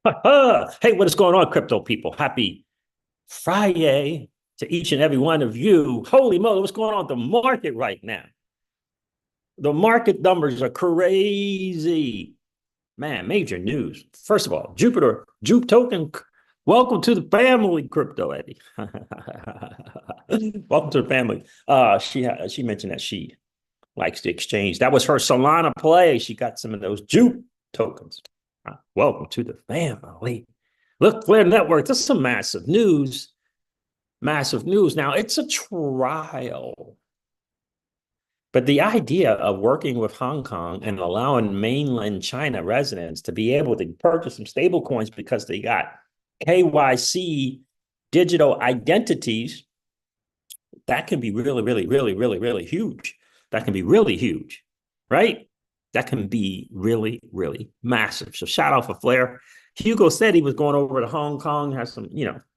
Hey, what is going on, crypto people? Happy Friday to each and every one of you. Holy moly, what's going on with the market right now? The market numbers are crazy. Man, major news. First of all, Jupe token, welcome to the family, Crypto Eddie. Welcome to the family. She mentioned that she likes to exchange. That was her Solana play. She got some of those Jupe tokens. Welcome to the family. Look, Flare Network, this is some massive news. Massive news. Now, it's a trial. But the idea of working with Hong Kong and allowing mainland China residents to be able to purchase some stable coins because they got KYC digital identities, that can be really huge. That can be really huge, right? That can be really massive. So shout out for Flare. Hugo said he was going over to Hong Kong, has some,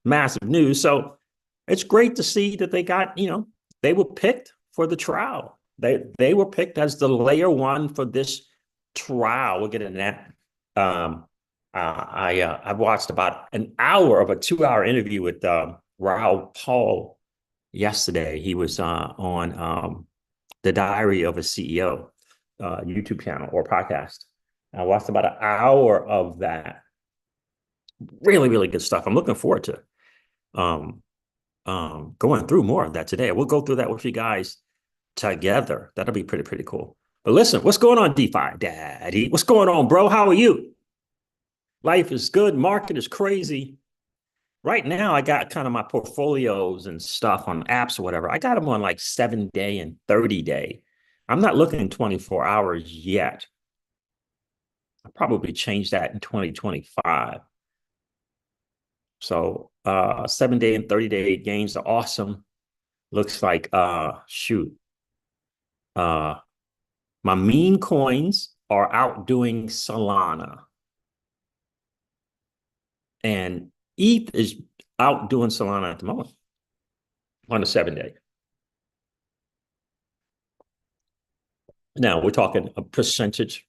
massive news. So it's great to see that they got, they were picked for the trial. They were picked as the layer one for this trial. We'll get into that. I watched about an hour of a 2-hour interview with Raoul Paul yesterday. He was on the Diary of a CEO YouTube channel or podcast. I watched about an hour of that. Really good stuff. I'm looking forward to going through more of that today. We'll go through that with you guys together. That'll be pretty cool. But listen, what's going on, DeFi Daddy? What's going on, bro? How are you? Life is good. Market is crazy. Right now, I got kind of my portfolios and stuff on apps or whatever. I got them on like 7-day and 30-day. I'm not looking 24 hours yet. I'll probably change that in 2025. So 7-day and 30-day gains are awesome. Looks like my meme coins are outdoing Solana. And ETH is outdoing Solana at the moment on the 7-day. Now we're talking a percentage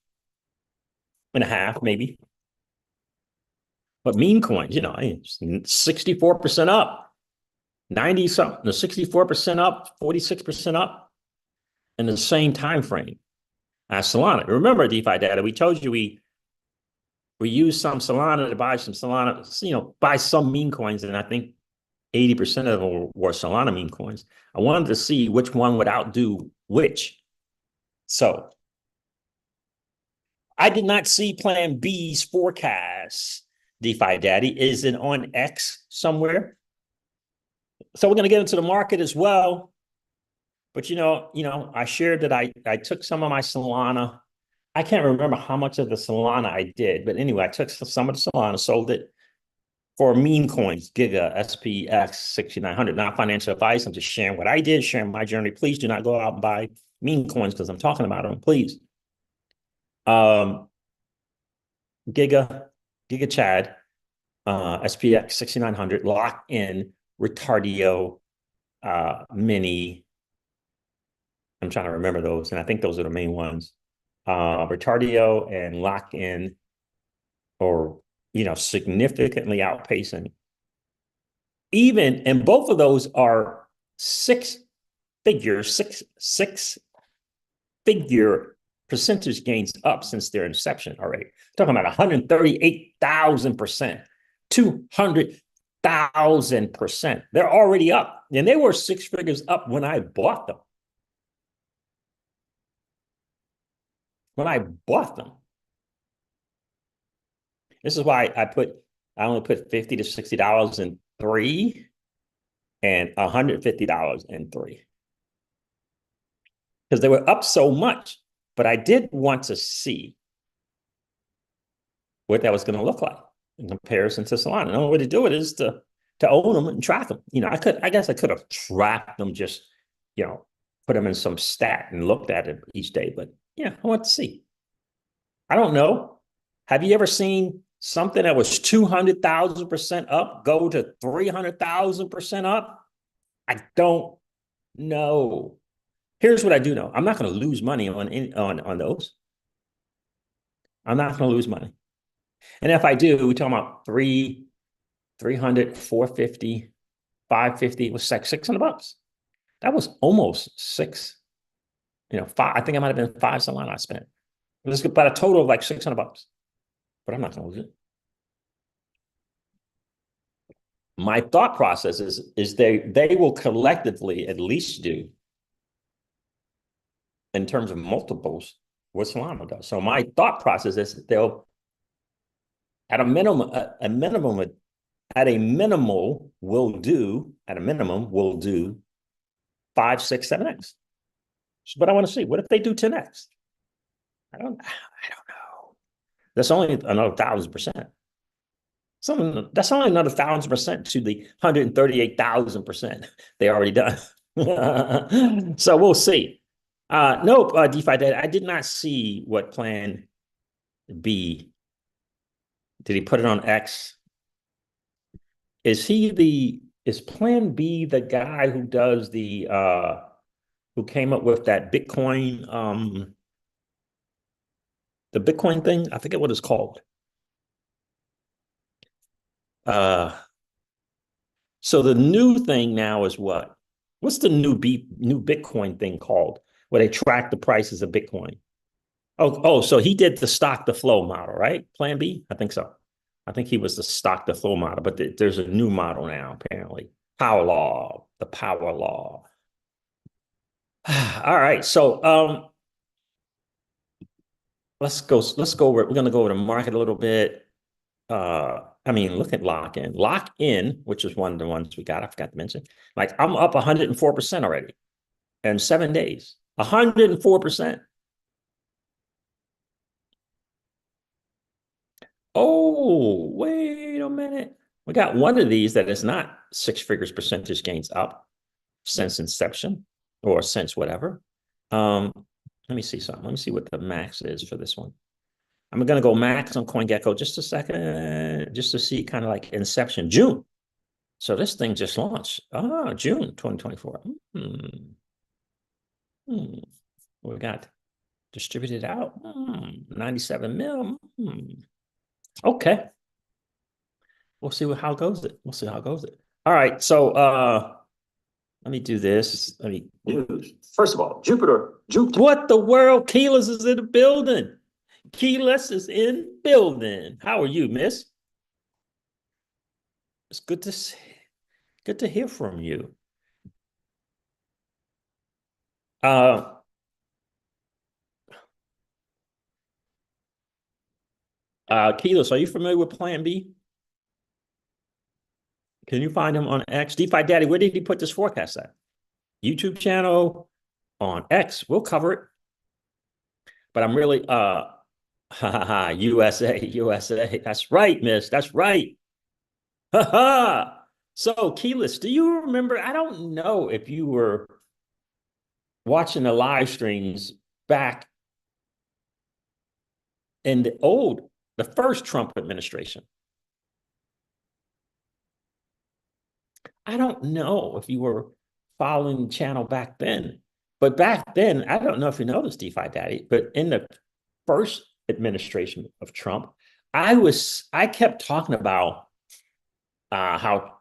and a half, maybe. But meme coins, 64% up, 90 something, 64% up, 46% up in the same time frame as Solana. Remember, DeFi data, we told you we used some Solana to buy some Solana, buy some meme coins, and I think 80% of them were Solana meme coins. I wanted to see which one would outdo which. So I did not see Plan B's forecast. DeFi Daddy, is it on X somewhere? So we're going to get into the market as well. But I shared that I took some of my Solana. I can't remember how much of the Solana I did, but anyway, I took some of the Solana, sold it for meme coins, Giga, SPX 6900. Not financial advice. I'm just sharing what I did, sharing my journey. Please do not go out and buy meme coins because I'm talking about them. Please. Giga Chad, SPX 6900, lock in Retardio, Mini. I'm trying to remember those, and I think those are the main ones. Retardio and lock in, or significantly outpacing. And both of those are six-figure percentage gains up since their inception already. Talking about 138,000%, 200,000%. They're already up, and they were 6 figures up when I bought them. This is why I only put $50 to $60 in 3 and $150 in 3. Because they were up so much. But I did want to see what that was going to look like in comparison to Solana. The only way to do it is to own them and track them. I guess I could have tracked them, just, put them in some stat and looked at it each day. But yeah, I want to see. I don't know. Have you ever seen something that was 200,000% up go to 300,000% up? I don't know. Here's what I do know. I'm not going to lose money on those. I'm not going to lose money. And if I do, we're talking about 300, 450, 550, it was like $600. That was almost six, five. I think I might have been five something I spent. It was about a total of like $600, but I'm not going to lose it. My thought process is they will collectively at least do in terms of multiples what Solana does. So my thought process is they'll at a minimum at a minimal will do 5, 6, 7x. But I want to see what if they do 10x. I don't know. That's only another 1,000%. That's only another 1,000% to the 138,000% they already done. So we'll see. Nope, DeFi data. I did not see what plan B. Did he put it on X? Is plan B the guy who does who came up with that the Bitcoin thing? I forget what it's called. So the new thing now is what? What's the new Bitcoin thing called? Where they track the prices of Bitcoin. So he did the stock to flow model, right? Plan B? I think so. I think he was the stock to flow model, but there's a new model now, apparently. The power law. All right. So let's go we're gonna go over the market a little bit. Look at lock in. Lock in, which is one of the ones we got. I forgot to mention. Like I'm up 104% already in 7 days. 104%. Oh, wait a minute. We got one of these that is not six figures percentage gains up since inception or since whatever. Let me see something. Let me see what the max is for this one. I'm going to go max on CoinGecko just a second, just to see kind of like inception. June. So this thing just launched. June 2024. We got distributed out. 97 mil. Okay. We'll see how it goes. All right. So let me do this. First of all, Jupiter. What the world? Keyless is in the building. Keyless is in building. How are you, miss? It's good to see. Good to hear from you. Keyless, are you familiar with Plan B? Can you find him on X? DeFi Daddy, where did he put this forecast at? YouTube channel, on X. We'll cover it. But I'm really USA. That's right, miss. That's right. So, Keyless, do you remember? I don't know if you were watching the live streams back in the first Trump administration. I don't know if you were following the channel back then, but back then, I don't know if you know this, DeFi Daddy, but in the first administration of Trump, I kept talking about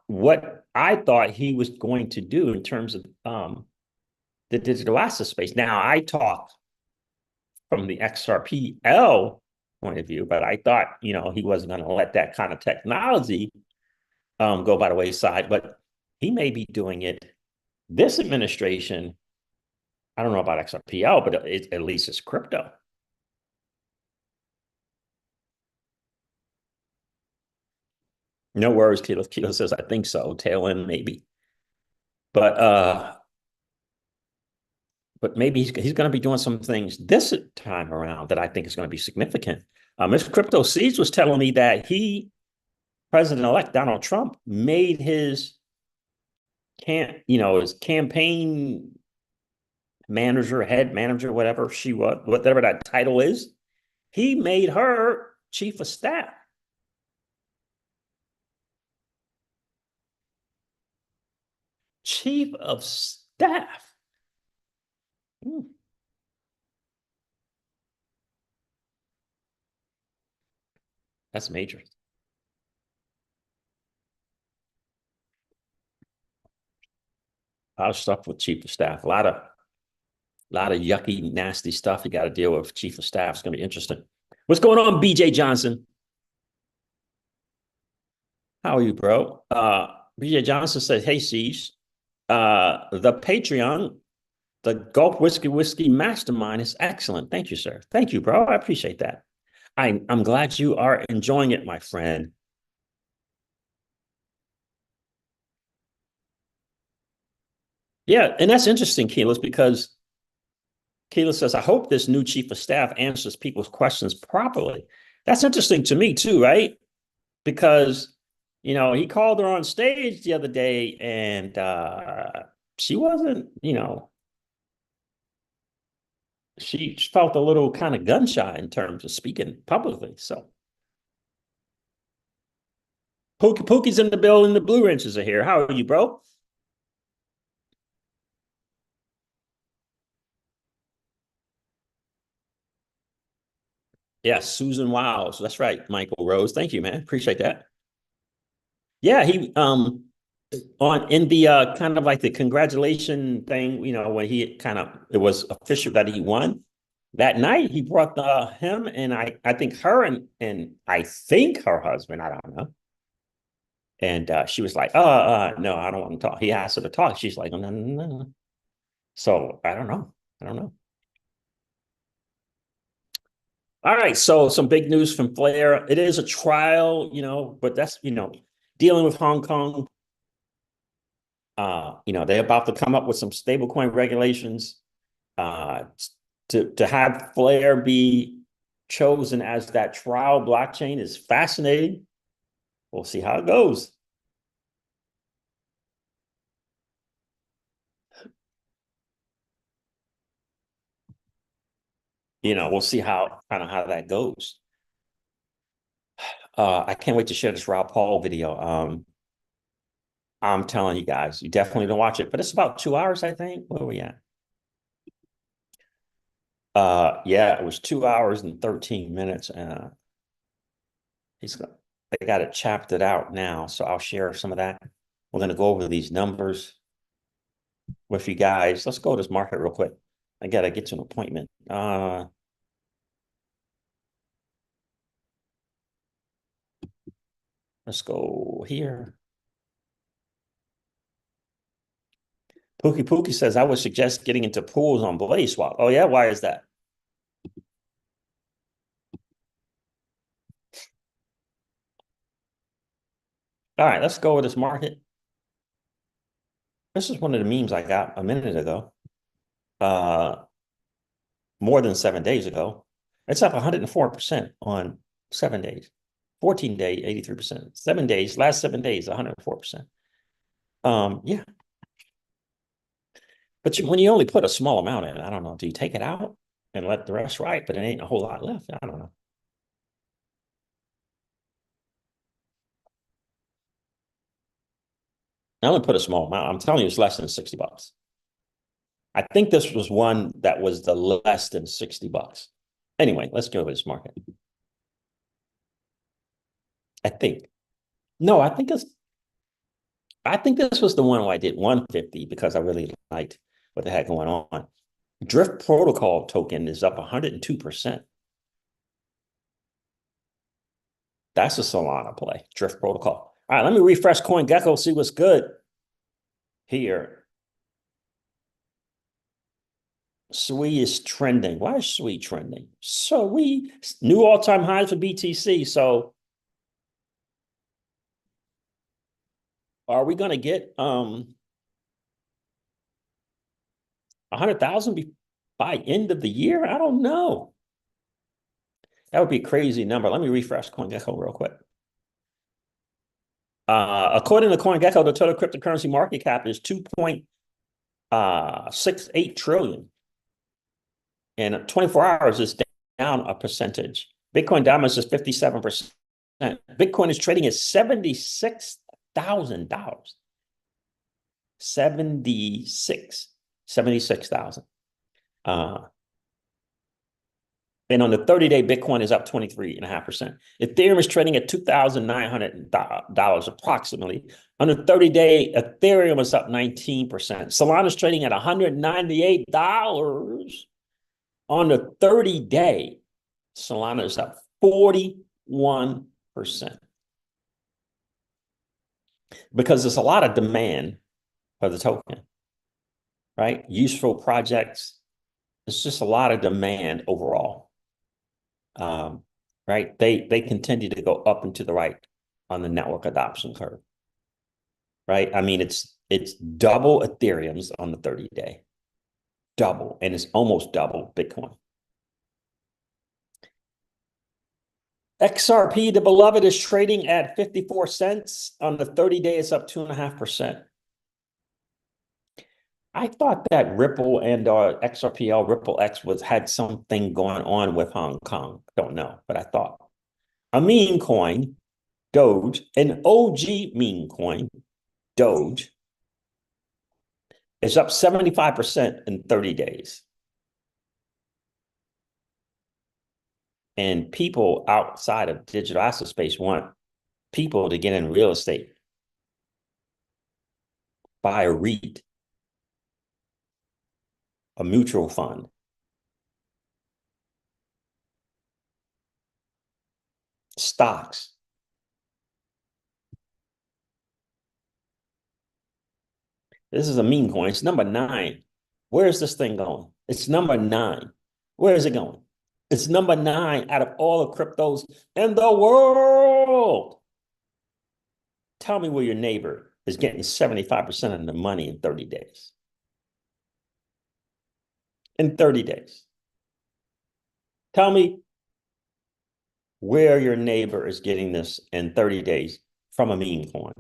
what I thought he was going to do in terms of the digital asset space. Now, I talk from the XRPL point of view, but I thought, he wasn't going to let that kind of technology go by the wayside, but he may be doing it. This administration, I don't know about XRPL, but at least it's crypto. No worries, Kilo says, I think so. Tail end, maybe. But maybe he's going to be doing some things this time around that I think is going to be significant. Mr. Crypto Seeds was telling me that President-elect Donald Trump made his campaign manager, head manager, whatever that title is, he made her chief of staff. Chief of staff. That's major. A lot of stuff with chief of staff. A lot of yucky, nasty stuff you got to deal with chief of staff. It's going to be interesting. What's going on, BJ Johnson? How are you, bro? BJ Johnson said, hey, Siege, the Patreon, the Gulf Whiskey Mastermind is excellent. Thank you, sir. Thank you, bro. I appreciate that. I'm glad you are enjoying it, my friend. Yeah, and that's interesting, Keyless, because Keyless says, I hope this new chief of staff answers people's questions properly. That's interesting to me too, right? Because, he called her on stage the other day and she wasn't, she felt a little kind of gun shy in terms of speaking publicly. So Pookie's in the building. The Blue Wrenches are here. How are you, bro? Yes, Susan Wiles. That's right, Michael Rose. Thank you, man. Appreciate that. Yeah, he on in the kind of like the congratulation thing, when he kind of it was official that he won that night. He brought him and I think her and I think her husband. I don't know. And she was like, no, I don't want to talk. He asked her to talk. She's like, no, no, no, no. So I don't know. I don't know. All right. So some big news from Flair. It is a trial, but that's, dealing with Hong Kong. They're about to come up with some stablecoin regulations. Uh, to have Flair be chosen as that trial blockchain is fascinating. We'll see how it goes. We'll see how that goes. I can't wait to share this Raoul Pal video. I'm telling you guys, you definitely don't watch it, but it's about 2 hours, I think. Where are we at? Yeah, it was 2 hours and 13 minutes. They got it chapped it out now, so I'll share some of that. We're going to go over these numbers with you guys. Let's go to this market real quick. I got to get to an appointment. Let's go here. Pookie says, I would suggest getting into pools on Blaze Swap. Oh, yeah? Why is that? All right, let's go with this market. This is one of the memes I got a minute ago. More than 7 days ago. It's up 104% on 7 days. 14 day, 83%. 7 days, last 7 days, 104%. Yeah. But when you only put a small amount in, I don't know, do you take it out and let the rest ride? But it ain't a whole lot left. I don't know. I only put a small amount. I'm telling you, it's less than $60. I think this was one that was the less than $60. Anyway, let's go with this market. I think. No, I think this was the one where I did 150 because I really liked what the heck going on. Drift Protocol token is up 102%. That's a Solana play, Drift Protocol. All right, let me refresh CoinGecko, see what's good here. SWE is trending. Why is SWE trending? So we new all-time highs for BTC. So are we going to get 100,000 by end of the year? I don't know. That would be a crazy number. Let me refresh CoinGecko real quick. According to CoinGecko, the total cryptocurrency market cap is 2.68 trillion. In 24 hours, it's down a percentage. Bitcoin dominance is 57%. Bitcoin is trading at $76,000. 76,000. And on the 30-day, Bitcoin is up 23.5%. Ethereum is trading at $2,900 approximately. On the 30-day, Ethereum is up 19%. Solana is trading at $198. On the 30-day, Solana is up 41%. Because there's a lot of demand for the token, right? Useful projects. It's just a lot of demand overall. Right? They continue to go up and to the right on the network adoption curve. Right? I mean, it's double Ethereum's on the 30-day. Double. And it's almost double Bitcoin. XRP, the beloved, is trading at 54 cents. On the 30-day, it's up 2.5%. I thought that Ripple and XRPL, Ripple X, had something going on with Hong Kong. Don't know, but I thought. A meme coin, Doge, an OG meme coin, Doge, is up 75% in 30 days. And people outside of digital asset space want people to get in real estate, buy a REIT, a mutual fund, stocks. This is a meme coin. It's number 9. Where is this thing going? It's number 9. Where is it going? It's number 9 out of all the cryptos in the world. Tell me where your neighbor is getting 75% of the money in 30 days. In 30 days. Tell me where your neighbor is getting this in 30 days from a meme coin.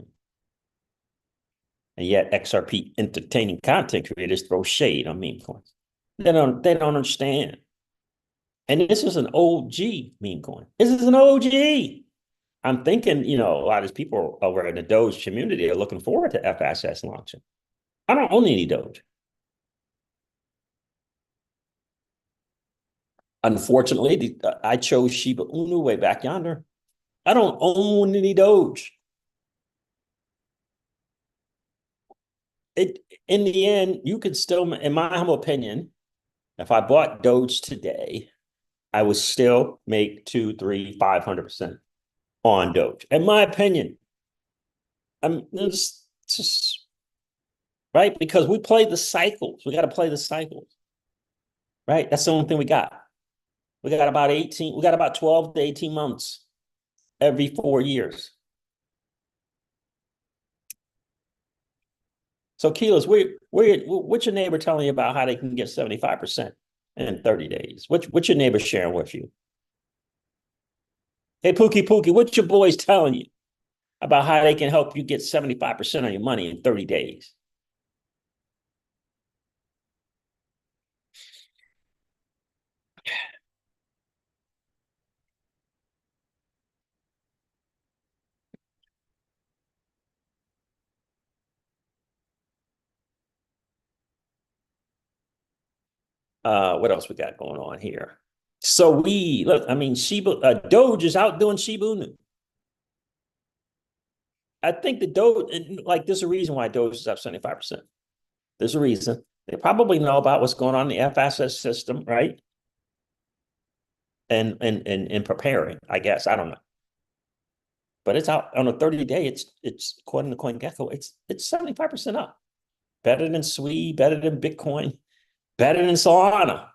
And yet XRP entertaining content creators throw shade on meme coins. They don't understand. And this is an OG meme coin. This is an OG. I'm thinking, a lot of these people over in the Doge community are looking forward to FSS launching. I don't own any Doge. Unfortunately, I chose Shiba Inu way back yonder. I don't own any Doge. In the end, you could still, in my humble opinion, if I bought Doge today, I would still make 200, 300, 500% on Doge. In my opinion, just right, because we play the cycles. We got to play the cycles, right? That's the only thing we got. We got about 12 to 18 months every 4 years. So Keyless, what's your neighbor telling you about how they can get 75% in 30 days? What's your neighbor sharing with you? Hey, Pookie, what's your boys telling you about how they can help you get 75% of your money in 30 days? What else we got going on here? So Doge is outdoing Shiba Inu. I think the Doge, there's a reason why Doge is up 75%. There's a reason. They probably know about what's going on in the FSS system, right? And preparing, I guess. I don't know. But it's out on a 30-day, it's according to CoinGecko, it's 75% up. Better than SWI, better than Bitcoin, better than Solana.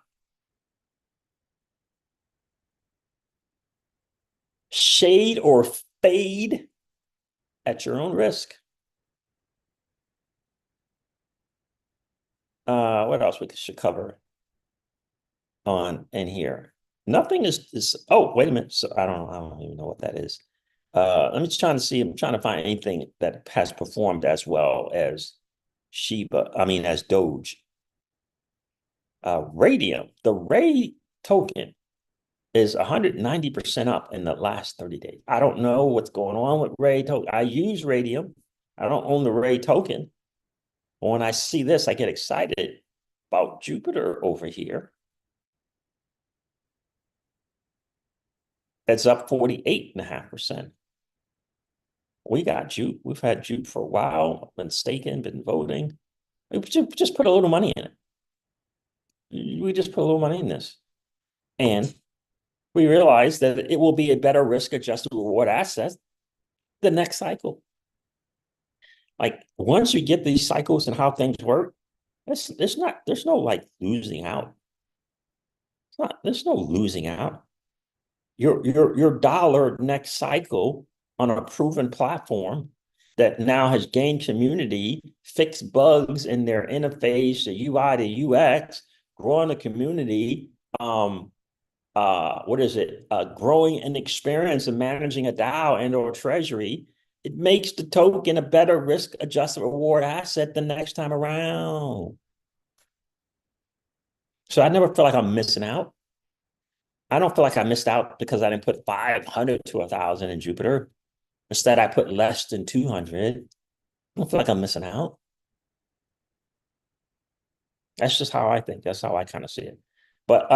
Shade or fade at your own risk. What else we should cover on in here? Nothing is. Oh, wait a minute. So I don't even know what that is. Let me try to see. I'm trying to find anything that has performed as well as as Doge. Radium, the Ray token is 190% up in the last 30 days. I don't know what's going on with Ray token. I use Radium. I don't own the Ray token. But when I see this, I get excited about Jupiter over here. It's up 48.5%. We got juke. We've had juke for a while, been staking, been voting. We just put a little money in it. We just put a little money in this. And we realize that it will be a better risk-adjusted reward asset the next cycle. Like once you get these cycles and how things work, there's no like losing out. There's no losing out. Your dollar next cycle on a proven platform that now has gained community, fixed bugs in their interface, the UI to UX, growing the community, growing an experience in managing a DAO and or treasury, it makes the token a better risk-adjusted reward asset the next time around. So I never feel like I'm missing out. I don't feel like I missed out because I didn't put 500 to 1,000 in Jupiter. Instead, I put less than 200. I don't feel like I'm missing out. That's just how I think. That's how I kind of see it. But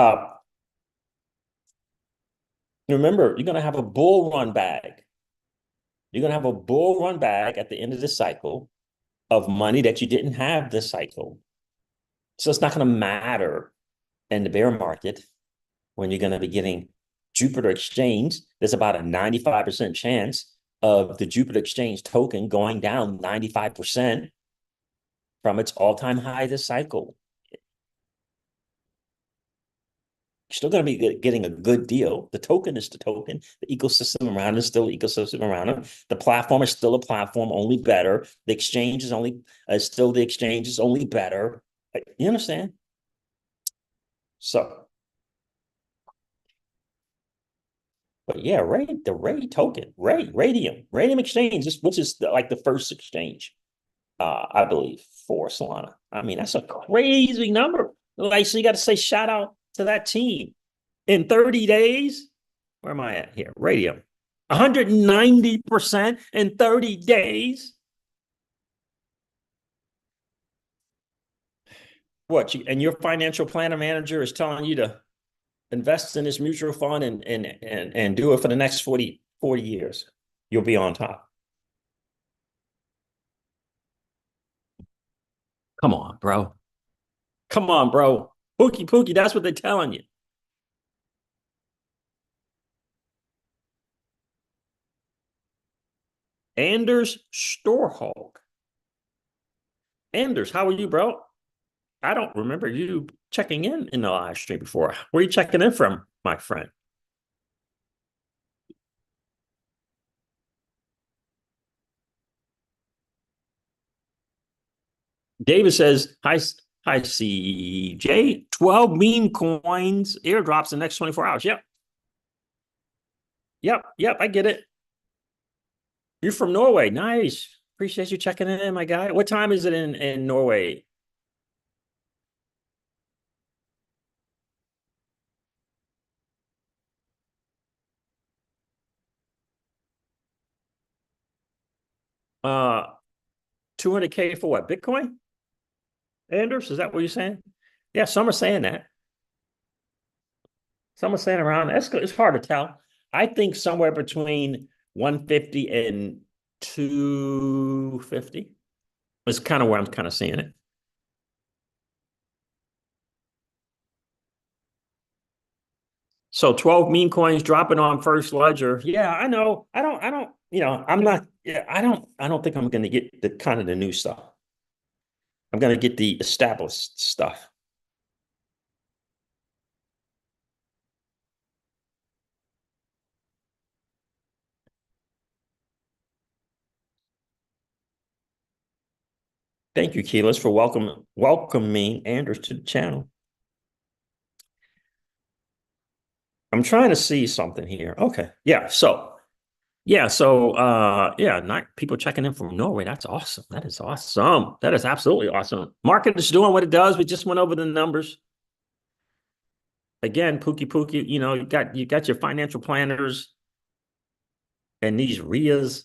remember, you're going to have a bull run bag. You're going to have a bull run bag at the end of the cycle of money that you didn't have this cycle. So it's not going to matter in the bear market when you're going to be getting Jupiter Exchange. There's about a 95% chance of the Jupiter Exchange token going down 95% from its all-time high this cycle. You're still going to be getting a good deal. The token is the token. The ecosystem around it is still the ecosystem around it. The platform is still a platform, only better. The exchange is still the exchange, is only better. You understand? So, but yeah, the Ray token, Radium Exchange, which is like the first exchange, I believe, for Solana. I mean, that's a crazy number. Like, so you got to say shout out to that team. In 30 days, where am I at here? Radium, 190% in 30 days. What? And your financial planner manager is telling you to invest in this mutual fund and do it for the next 40 years. You'll be on top. Come on, bro. Come on, bro. Pookie, that's what they're telling you. Anders Storhawk. Anders, how are you, bro? I don't remember you checking in the live stream before. Where are you checking in from, my friend? David says, hi, CJ. 12 meme coins airdrops in the next 24 hours. Yep. I get it. You're from Norway. Nice. Appreciate you checking in, my guy. What time is it in Norway? Uh, 200K for what? Bitcoin? Anders, is that what you're saying? Yeah, some are saying that. Some are saying around. It's hard to tell. I think somewhere between 150 and 250 is kind of where I'm kind of seeing it. So 12 meme coins dropping on First Ledger. Yeah, I know. I'm not, yeah, I don't think I'm going to get the kind of the new stuff. I'm going to get the established stuff. Thank you, Keyless, for welcoming Anders to the channel. I'm trying to see something here. Okay. Yeah. Not people checking in from Norway. That's awesome. That is awesome. That is absolutely awesome. Market is doing what it does. We just went over the numbers. Again, Pookie, you got your financial planners and these RIAs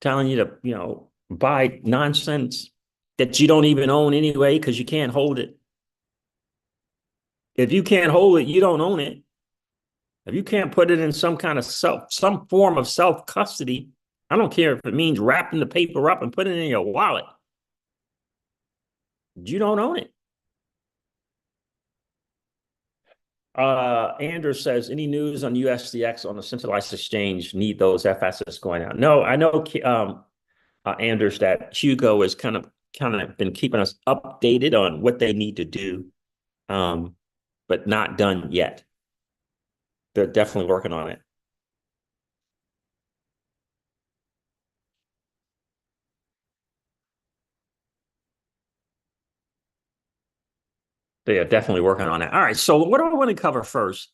telling you to, buy nonsense that you don't even own anyway because you can't hold it. If you can't hold it, you don't own it. If you can't put it in some form of self-custody, I don't care if it means wrapping the paper up and putting it in your wallet, you don't own it. Andrew says, any news on USDX on the centralized exchange? Need those FSS going out? No, I know, Anders, that Hugo has kind of been keeping us updated on what they need to do, but not done yet. They're definitely working on it. They are definitely working on it. All right. So what do I want to cover first?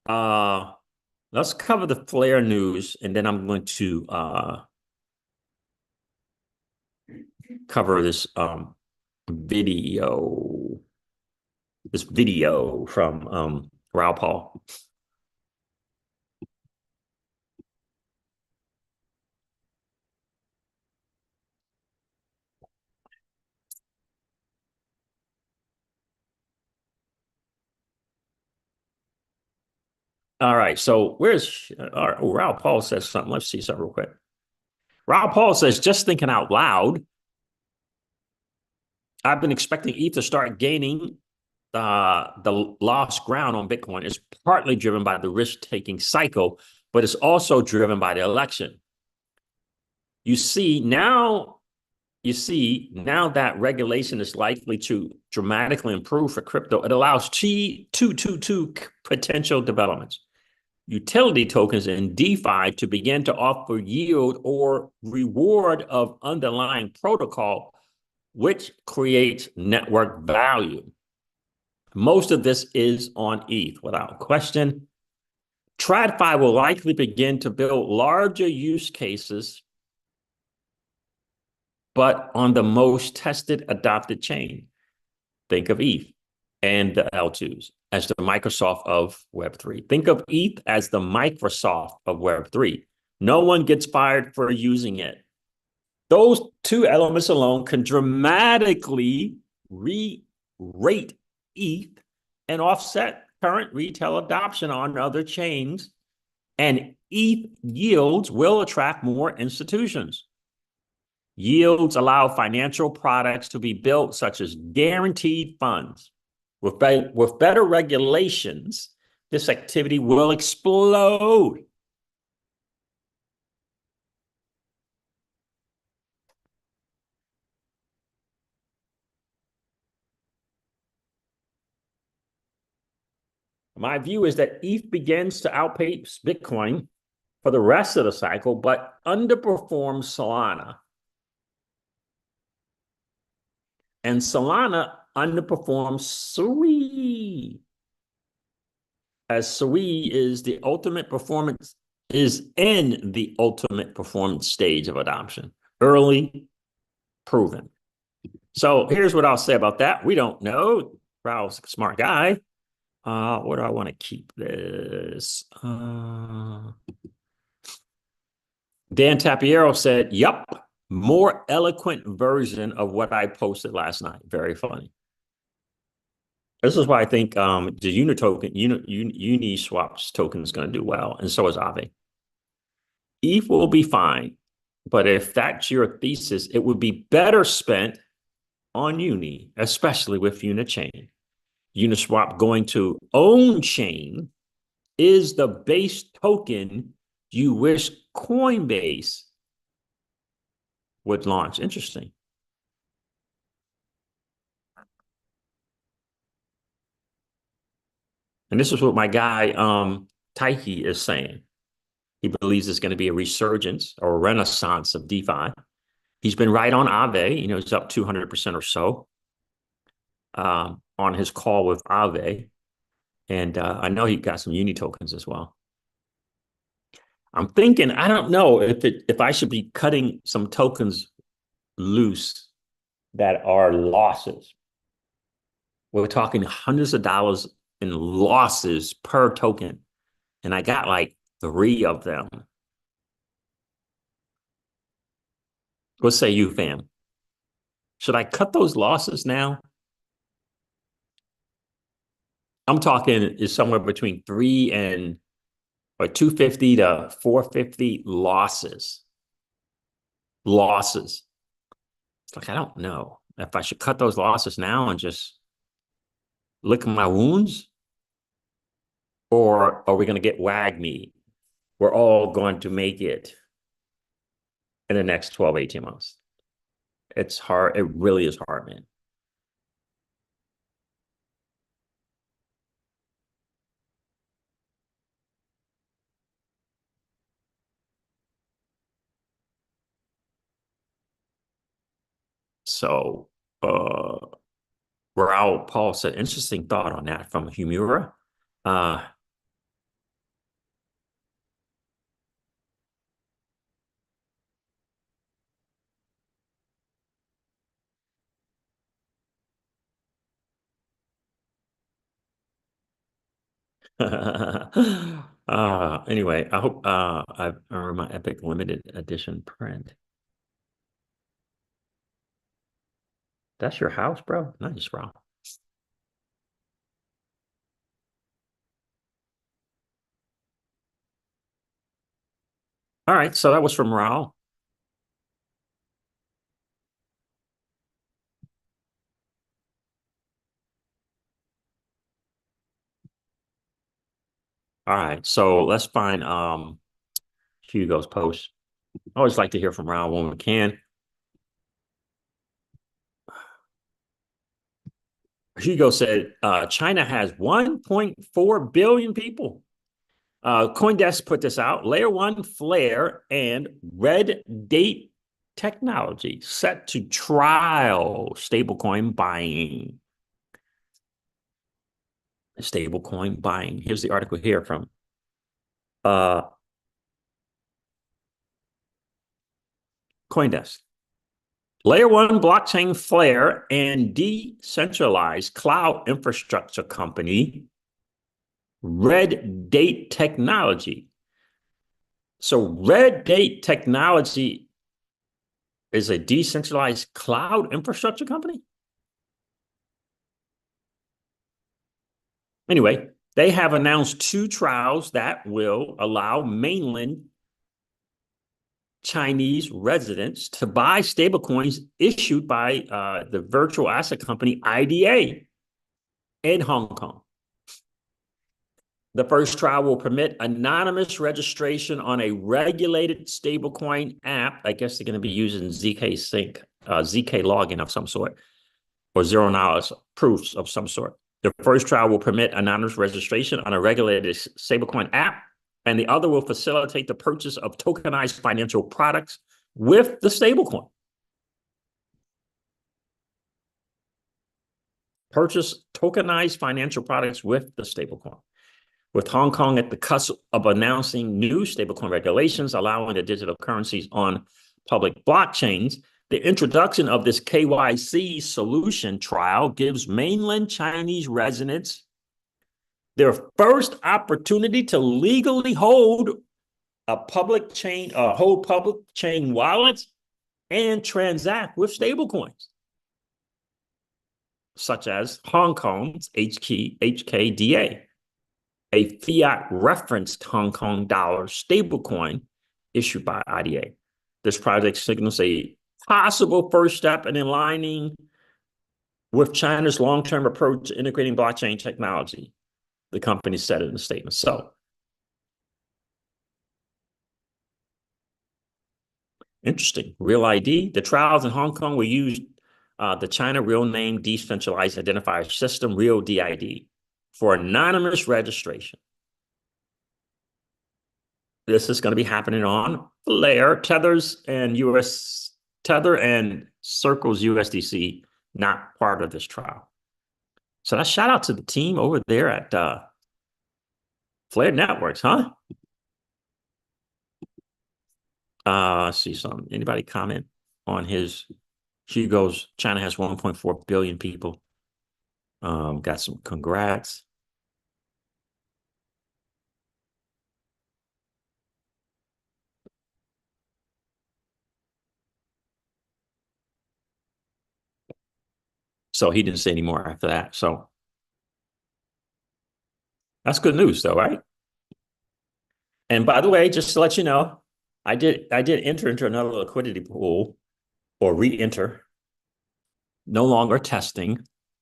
Let's cover the Flare news, and then I'm going to cover this video. This video from Raoul Pal. All right. So where's Raoul Pal says something. Let's see something real quick. Raoul Pal says, just thinking out loud, I've been expecting ETH to start gaining the lost ground on Bitcoin. Is partly driven by the risk-taking cycle, but it's also driven by the election. You see now that regulation is likely to dramatically improve for crypto. It allows two potential developments. Utility tokens and DeFi to begin to offer yield or reward of underlying protocol, which creates network value. Most of this is on ETH, without question. TradFi will likely begin to build larger use cases, but on the most tested, adopted chain. Think of ETH and the L2s as the Microsoft of Web3. Think of ETH as the Microsoft of Web3. No one gets fired for using it. Those two elements alone can dramatically re-rate ETH and offset current retail adoption on other chains, and ETH yields will attract more institutions. Yields allow financial products to be built, such as guaranteed funds. With better regulations, this activity will explode. My view is that ETH begins to outpace Bitcoin for the rest of the cycle, but underperforms Solana. And Solana underperforms Sui, as Sui is in the ultimate performance stage of adoption. Early, proven. So here's what I'll say about that. We don't know. Raoul's a smart guy. What do I want to keep this? Dan Tapiero said, "Yup, more eloquent version of what I posted last night." Very funny. This is why I think the Uniswap's token is going to do well, and so is Aave. ETH will be fine, but if that's your thesis, it would be better spent on Uni, especially with Unichain. Uniswap going to own chain is the base token you wish Coinbase would launch. Interesting. And this is what my guy Taiki is saying. He believes it's going to be a resurgence or a renaissance of DeFi. He's been right on Aave. It's up 200% or so on his call with Aave. And I know he got some Uni tokens as well. I'm thinking, I don't know if I should be cutting some tokens loose that are losses. We're talking hundreds of dollars in losses per token. And I got like 3 of them. What say you, fam? Should I cut those losses now? I'm talking is somewhere between 3 and or 250 to 450 losses. Losses. It's like, I don't know if I should cut those losses now and just lick my wounds, or are we going to get WAGMI? We're all going to make it in the next 12, 18 months. It's hard. It really is hard, man. So, Raoul Paul said, interesting thought on that from Humura. Uh, anyway, I hope I've earned my Epic limited edition print. That's your house, bro? Nice, bro. All right, so that was from Raoul. All right, so let's find Hugo's post. I always like to hear from Raoul when we can. Hugo said China has 1.4 billion people. CoinDesk put this out. Layer 1 Flare and Red Date Technology set to trial stablecoin buying. Stablecoin buying. Here's the article here from CoinDesk. Layer 1 blockchain Flare and decentralized cloud infrastructure company Red Date Technology. So Red Date Technology is a decentralized cloud infrastructure company? Anyway, they have announced 2 trials that will allow mainland Chinese residents to buy stablecoins issued by the virtual asset company IDA in Hong Kong. The first trial will permit anonymous registration on a regulated stablecoin app. I guess they're going to be using ZK Sync, ZK login of some sort, or zero knowledge proofs of some sort. The first trial will permit anonymous registration on a regulated stablecoin app, and the other will facilitate the purchase of tokenized financial products with the stablecoin. Purchase tokenized financial products with the stablecoin. With Hong Kong at the cusp of announcing new stablecoin regulations allowing the digital currencies on public blockchains, the introduction of this KYC solution trial gives mainland Chinese residents their first opportunity to legally hold public chain wallets and transact with stablecoins, such as Hong Kong's HKDA, a fiat referenced Hong Kong dollar stablecoin issued by IDA. This project signals a possible first step in aligning with China's long-term approach to integrating blockchain technology, the company said in a statement. So, interesting. Real ID. The trials in Hong Kong will use the China Real Name Decentralized Identifier System, Real DID, for anonymous registration. This is going to be happening on Flare, Tether and Circle's USDC, not part of this trial. So that shout out to the team over there at Flare Networks, huh? Let's see some. Anybody comment on his? Hugo's China has 1.4 billion people. Got some congrats. So he didn't say any more after that. So that's good news, though, right? And by the way, just to let you know, I did enter into another liquidity pool or re-enter, no longer testing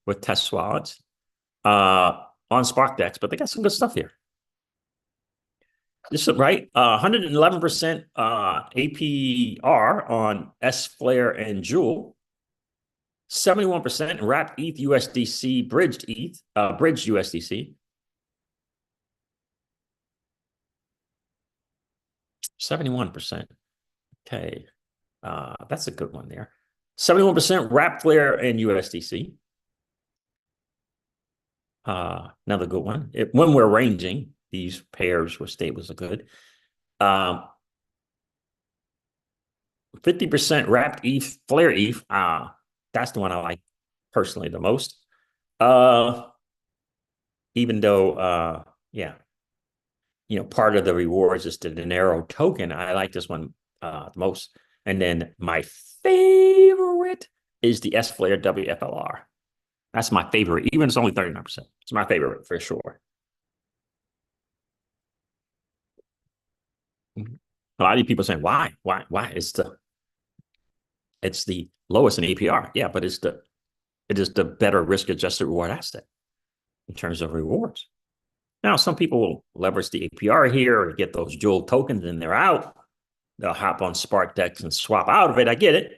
with test wallets on SparkDex, but they got some good stuff here. This is right, 111% APR on S Flare and Jewel, 71% wrapped ETH USDC, bridged ETH, bridged USDC. 71%. Okay. That's a good one there. 71% wrapped Flare and USDC. Another good one. When we're ranging, these pairs with stables are good. 50% wrapped ETH, Flare ETH. That's the one I like personally the most. Even though, yeah, part of the rewards is the Dinero token. I like this one the most. And then my favorite is the S Flare WFLR. That's my favorite, even if it's only 39%. It's my favorite for sure. A lot of people saying, why? It's the lowest in APR. Yeah, but it is the better risk-adjusted reward asset in terms of rewards. Now, some people will leverage the APR here or get those Joule tokens and they're out. They'll hop on SparkDex and swap out of it. I get it.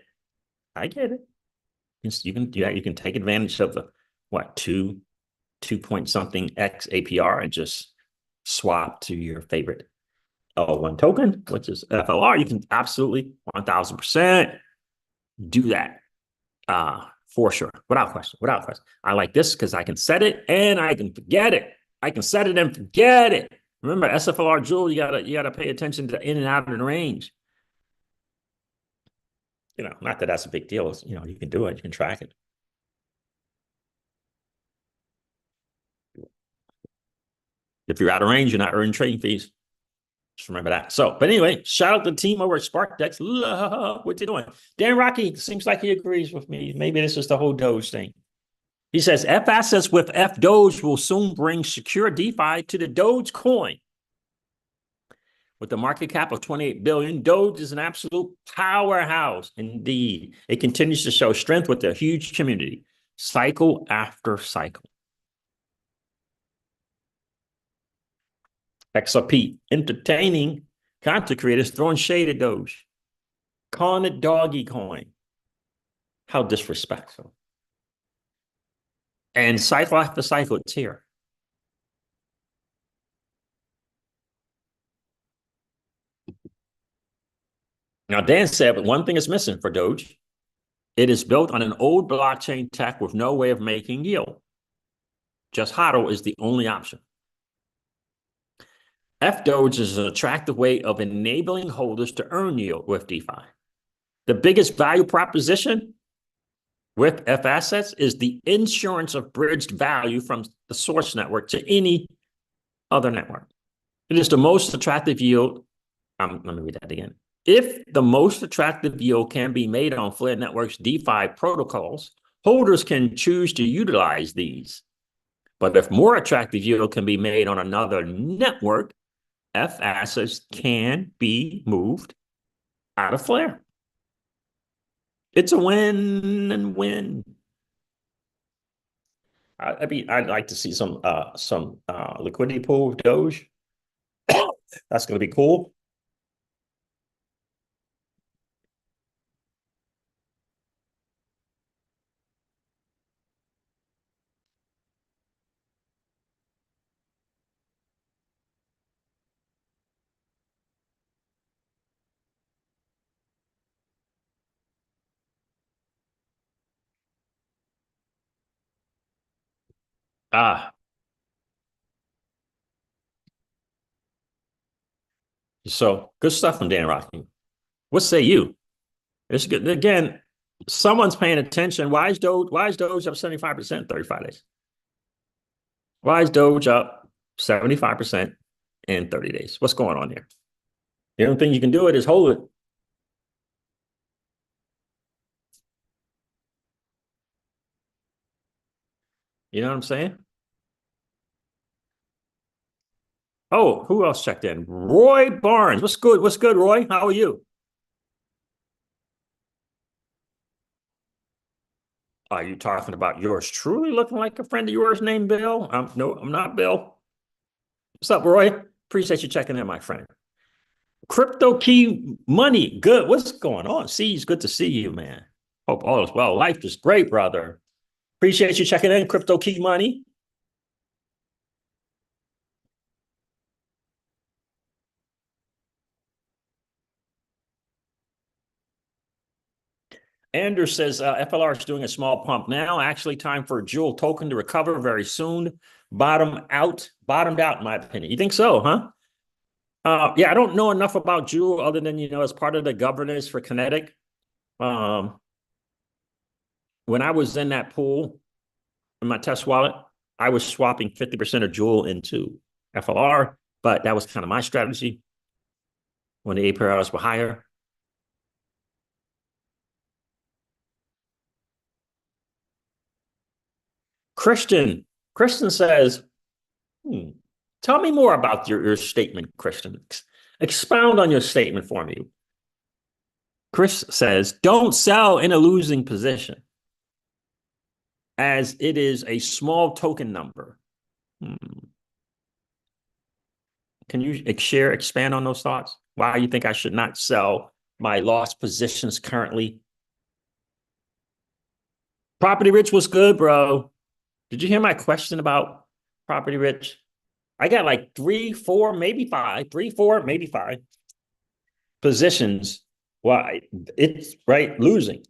You can take advantage of the two point something X APR and just swap to your favorite L1 token, which is FLR. You can absolutely 1000% do that. For sure. Without question. I like this because I can set it and I can forget it. I can set it and forget it. Remember, SFLR Jewel, you gotta pay attention to in and out of the range. Not that that's a big deal. You can do it, you can track it. If you're out of range, you're not earning trading fees. Just remember that. But anyway, shout out to the team over at SparkDex. Love what you're doing. Dan Rocky seems like he agrees with me. Maybe this is the whole Doge thing. He says, F assets with F Doge will soon bring secure DeFi to the Doge coin. With a market cap of 28 billion, Doge is an absolute powerhouse. Indeed, it continues to show strength with a huge community, cycle after cycle. XRP, entertaining content creators throwing shade at Doge, calling it doggy coin. How disrespectful. And cycle after cycle, it's here. Now, Dan said, but one thing is missing for Doge. It is built on an old blockchain tech with no way of making yield. Just HODL is the only option. F-Doge is an attractive way of enabling holders to earn yield with DeFi. The biggest value proposition with F assets is the insurance of bridged value from the source network to any other network. It is the most attractive yield. Let me read that again. If the most attractive yield can be made on Flare Network's DeFi protocols, holders can choose to utilize these. But if more attractive yield can be made on another network, F assets can be moved out of Flare. It's a win and win. I'd like to see some liquidity pool with Doge. That's going to be cool. So good stuff from Dan Rocky. What say you? It's good. Again, someone's paying attention. Why is Doge up 75% 35 days? Why is Doge up 75% in 30 days? What's going on here? The only thing you can do is hold it. You know what I'm saying? Oh, who else checked in? Roy Barnes. What's good? What's good, Roy? How are you? Are you talking about yours truly looking like a friend of yours named Bill? No, I'm not Bill. What's up, Roy? Appreciate you checking in, my friend. Crypto key money. Good. What's going on? See, it's good to see you, man. Hope all is well. Life is great, brother. Appreciate you checking in, Crypto Key Money. Anders says FLR is doing a small pump now. Actually, time for a Jewel token to recover very soon. Bottomed out, in my opinion. You think so, huh? Yeah, I don't know enough about Jewel other than, as part of the governance for Kinetic. Um, when I was in that pool in my test wallet, I was swapping 50% of Jewel into FLR, but that was kind of my strategy when the APRs were higher. Christian, Christian says, tell me more about your statement, Christian. Expound on your statement for me. Chris says, don't sell in a losing position as it is a small token number. Can you expand on those thoughts? Why you think I should not sell my lost positions currently? Property Rich was good, bro. Did you hear my question about Property Rich? I got like three, four, maybe five positions. Why it's right losing.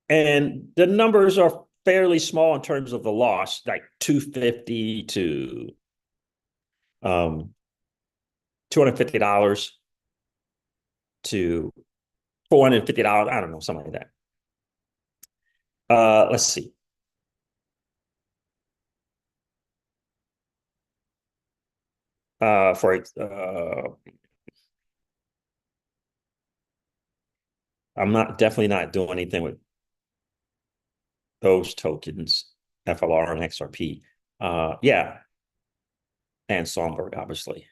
And the numbers are fairly small in terms of the loss, like 250 to $250 to $450. I don't know, something like that. Let's see. For I'm not definitely not doing anything with those tokens, FLR and XRP. Yeah, and Songbird, obviously.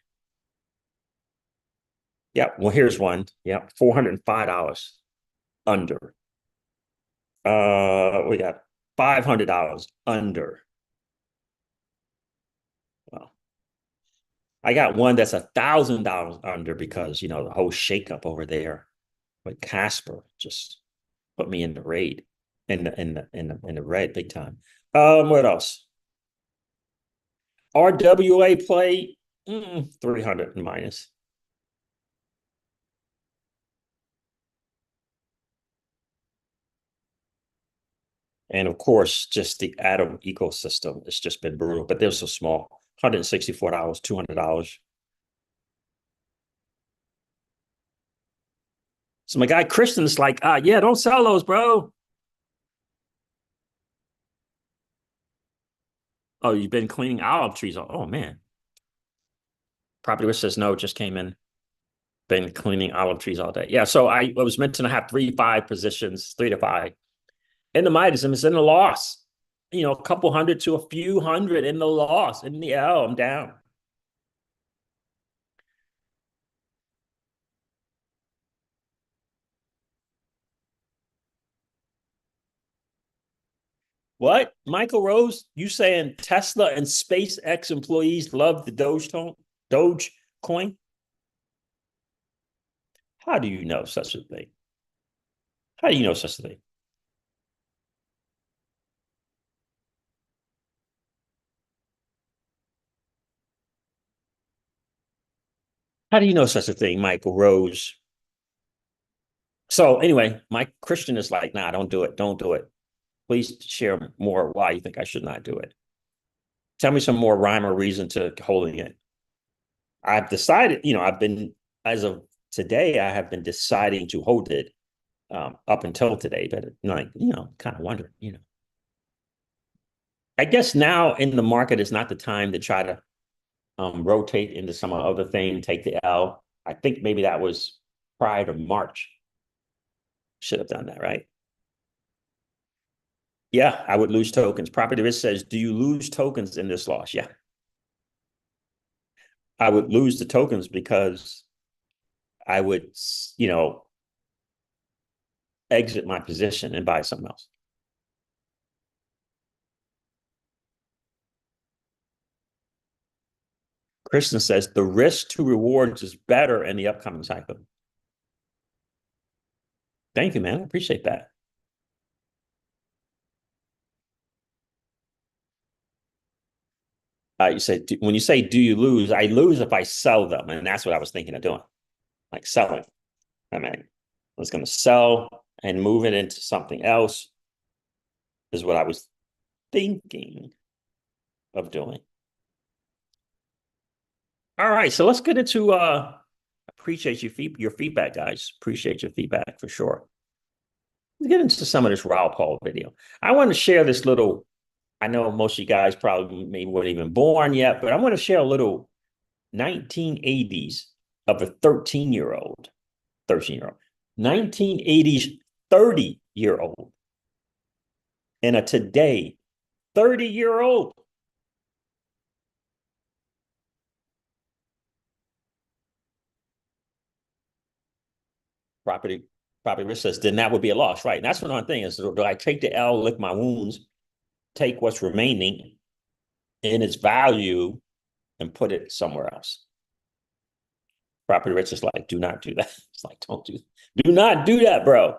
Yeah, well, here's one. Yeah, $405 under. We got $500 under. Well, I got one that's $1,000 under because the whole shakeup over there with Casper just put me in the raid in the red big time. What else? RWA play 300 minus. And of course, just the Atom ecosystem has just been brutal, but they're so small. $164, $200. So my guy Christian's like, yeah, don't sell those, bro. Oh, you've been cleaning olive trees. Oh man. Property risk says no, just came in. Been cleaning olive trees all day. Yeah, so I was meant to have 3 to 5 positions, 3 to 5. In the Midas, and it's in the loss. A couple hundred to a few hundred in the loss. In the L, I'm down. What? Michael Rose, you saying Tesla and SpaceX employees love the Doge coin? How do you know such a thing? How do you know such a thing? How do you know such a thing, Michael Rose? So anyway, Mike Christian is like, nah, don't do it. Don't do it. Please share more why you think I should not do it. Tell me some more rhyme or reason to holding it. I've decided, I've been, as of today, I have been deciding to hold it up until today, but kind of wondering, I guess now in the market is not the time to try to rotate into some other thing, take the L. I think maybe that was prior to March. Should have done that, right? Yeah, I would lose tokens. Property risk says, do you lose tokens in this loss? Yeah. I would lose the tokens because I would, exit my position and buy something else. Kristen says the risk to rewards is better in the upcoming cycle. Thank you, man. I appreciate that. You say when you say do you lose? I lose if I sell them, and that's what I was thinking of doing, like selling. I mean, I was going to sell and move it into something else. Is what I was thinking of doing. All right, so let's get into. Appreciate your feedback, guys. Appreciate your feedback for sure. Let's get into some of this Raoul Pal video. I want to share this little. I know most of you guys probably maybe weren't even born yet, but I want to share a little 1980s of a 13-year-old, 1980s 30-year-old, and a today 30-year-old. Property risk says, then that would be a loss, right? And that's one thing is, do I take the L, lick my wounds, take what's remaining in its value and put it somewhere else? Property risk is like, do not do that. It's like, do not do that, bro.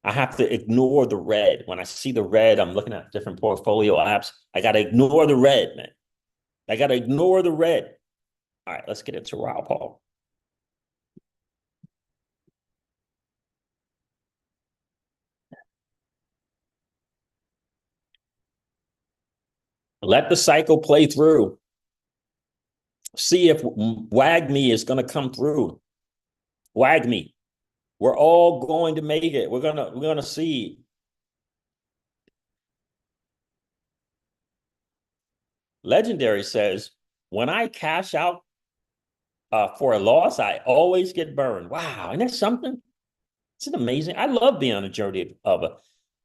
I have to ignore the red. When I see the red, I'm looking at different portfolio apps. I got to ignore the red, man. I got to ignore the red. All right, let's get into Raoul Pal. Let the cycle play through. See if WAGMI is going to come through. WAGMI. We're all going to make it. We're gonna see. Legendary says, when I cash out for a loss, I always get burned. Wow, isn't that something? Isn't it amazing? I love being on a journey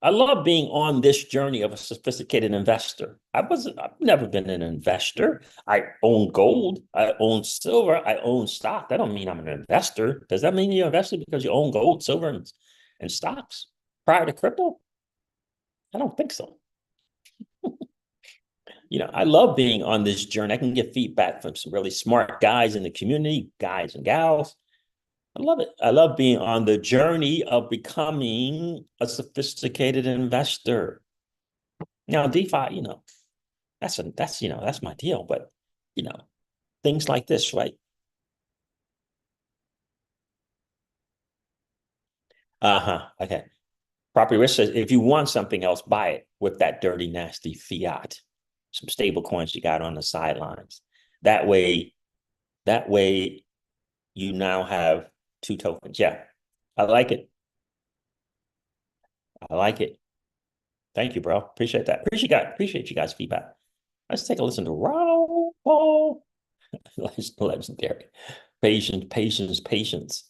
I love being on this journey of a sophisticated investor. I've never been an investor. I own gold. I own silver. I own stock. That don't mean I'm an investor. Does that mean you're an investor because you own gold, silver, and stocks prior to crypto? I don't think so. I love being on this journey. I can get feedback from some really smart guys in the community, guys and gals. I love it. I love being on the journey of becoming a sophisticated investor. Now, DeFi, that's my deal. But, things like this, right? Okay. Property risk says, if you want something else, buy it with that dirty, nasty fiat. Some stable coins you got on the sidelines. That way, you now have 2 tokens. Yeah, I like it. I like it. Thank you, bro. Appreciate that. Appreciate you guys' feedback. Let's take a listen to Raoul Pal. Legendary. Patience.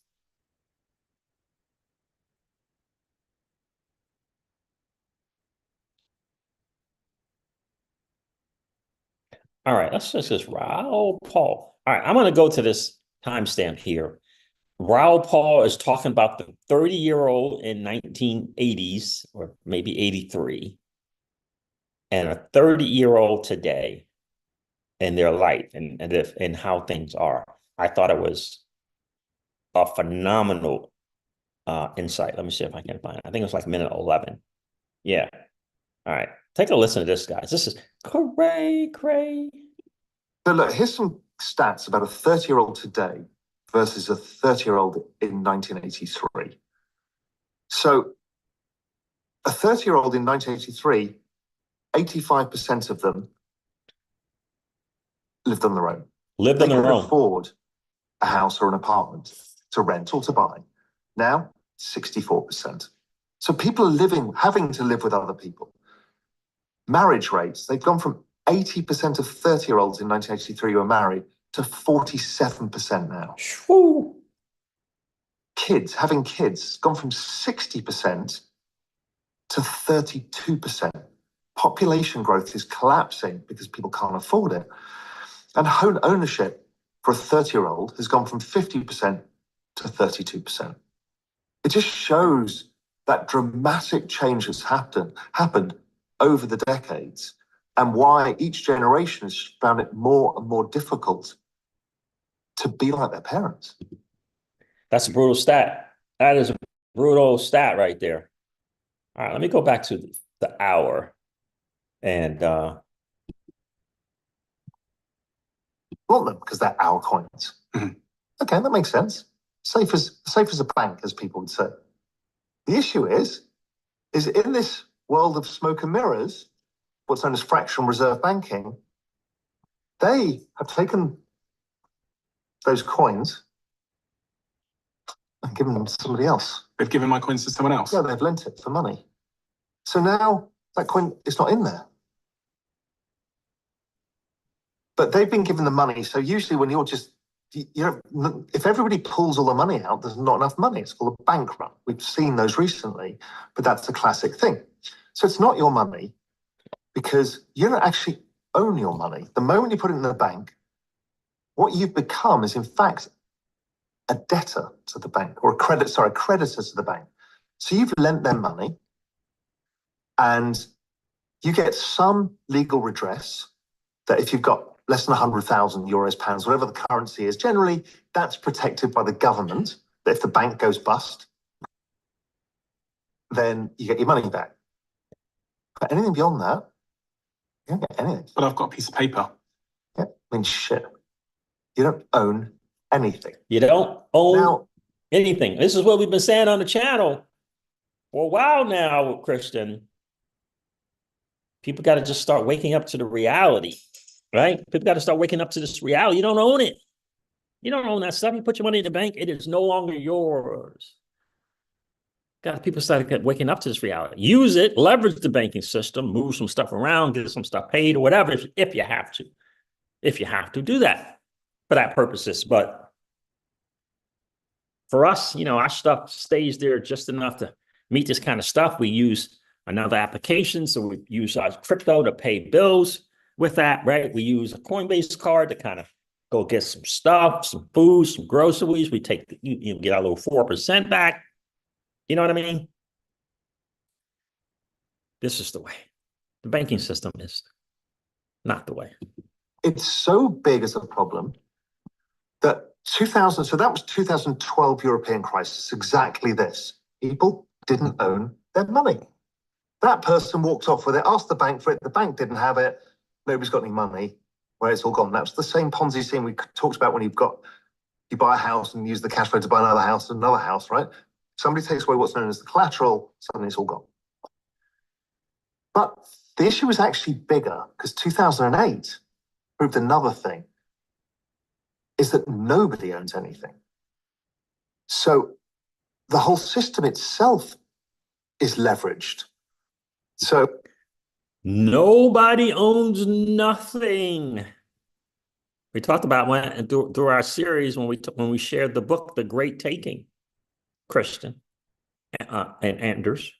All right, let's just Raoul Pal. All right, I'm going to go to this timestamp here. Raoul Pal is talking about the 30-year-old in 1980s, or maybe 83, and a 30-year-old today in their life and how things are. I thought it was a phenomenal insight. Let me see if I can find it. I think it was like minute 11. Yeah. All right. Take a listen to this, guys. This is cray. So look, here's some stats about a 30-year-old today versus a 30-year-old in 1983. So a 30-year-old in 1983, 85% of them lived on their own. They could afford a house or an apartment to rent or to buy. Now, 64%. So people are having to live with other people. Marriage rates, they've gone from 80% of 30-year-olds in 1983 who are married to 47% now. Woo. Having kids, gone from 60% to 32%. Population growth is collapsing because people can't afford it. And home ownership for a 30-year-old has gone from 50% to 32%. It just shows that dramatic change has happened over the decades, and why each generation has found it more and more difficult to be like their parents. That's a brutal stat. That is a brutal stat right there. All right, let me go back to the hour. And Want them because they're our coins. Okay, that makes sense. Safe as a bank, as people would say. The issue is in this world of smoke and mirrors, what's known as fractional reserve banking, they have taken those coins and given them to somebody else. They've given my coins to someone else? Yeah, they've lent it for money. So now that coin is not in there. But they've been given the money. So usually when you're just, if everybody pulls all the money out, there's not enough money. It's called a bank run. We've seen those recently, but that's the classic thing. So it's not your money because you don't actually own your money. The moment you put it in the bank, what you've become is in fact a debtor to the bank, or a creditor to the bank. So you've lent them money and you get some legal redress that if you've got less than 100,000 euros, pounds, whatever the currency is, generally that's protected by the government, that if the bank goes bust, then you get your money back. But anything beyond that, you don't get anything. But I've got a piece of paper. Yeah, I mean, shit. You don't own anything. you don't own anything. This is what we've been saying on the channel for a while now, Christian. People got to just start waking up to the reality, right? People got to start waking up to this reality. You don't own it. You don't own that stuff. You put your money in the bank, it is no longer yours. People started waking up to this reality. Use it, leverage the banking system, move some stuff around, get some stuff paid or whatever, if you have to. If you have to, do that for that purposes. But for us, our stuff stays there just enough to meet this kind of stuff. We use another application. So we use our crypto to pay bills with that, right? We use a Coinbase card to kind of go get some stuff, some food, some groceries. We take, get our little 4% back. You know what I mean? This is the way. The banking system is not the way. It's so big as a problem that so that was 2012 European crisis, exactly this. People didn't own their money. That person walked off with it, asked the bank for it, the bank didn't have it, nobody's got any money, where it's all gone. That's the same Ponzi scheme we talked about when you buy a house and use the cash flow to buy another house, right? Somebody takes away what's known as the collateral, suddenly it's all gone. But the issue was actually bigger because 2008 proved another thing, is that nobody owns anything. So the whole system itself is leveraged. So nobody owns nothing. We talked about through our series when we shared the book, The Great Taking, Christian and Anders,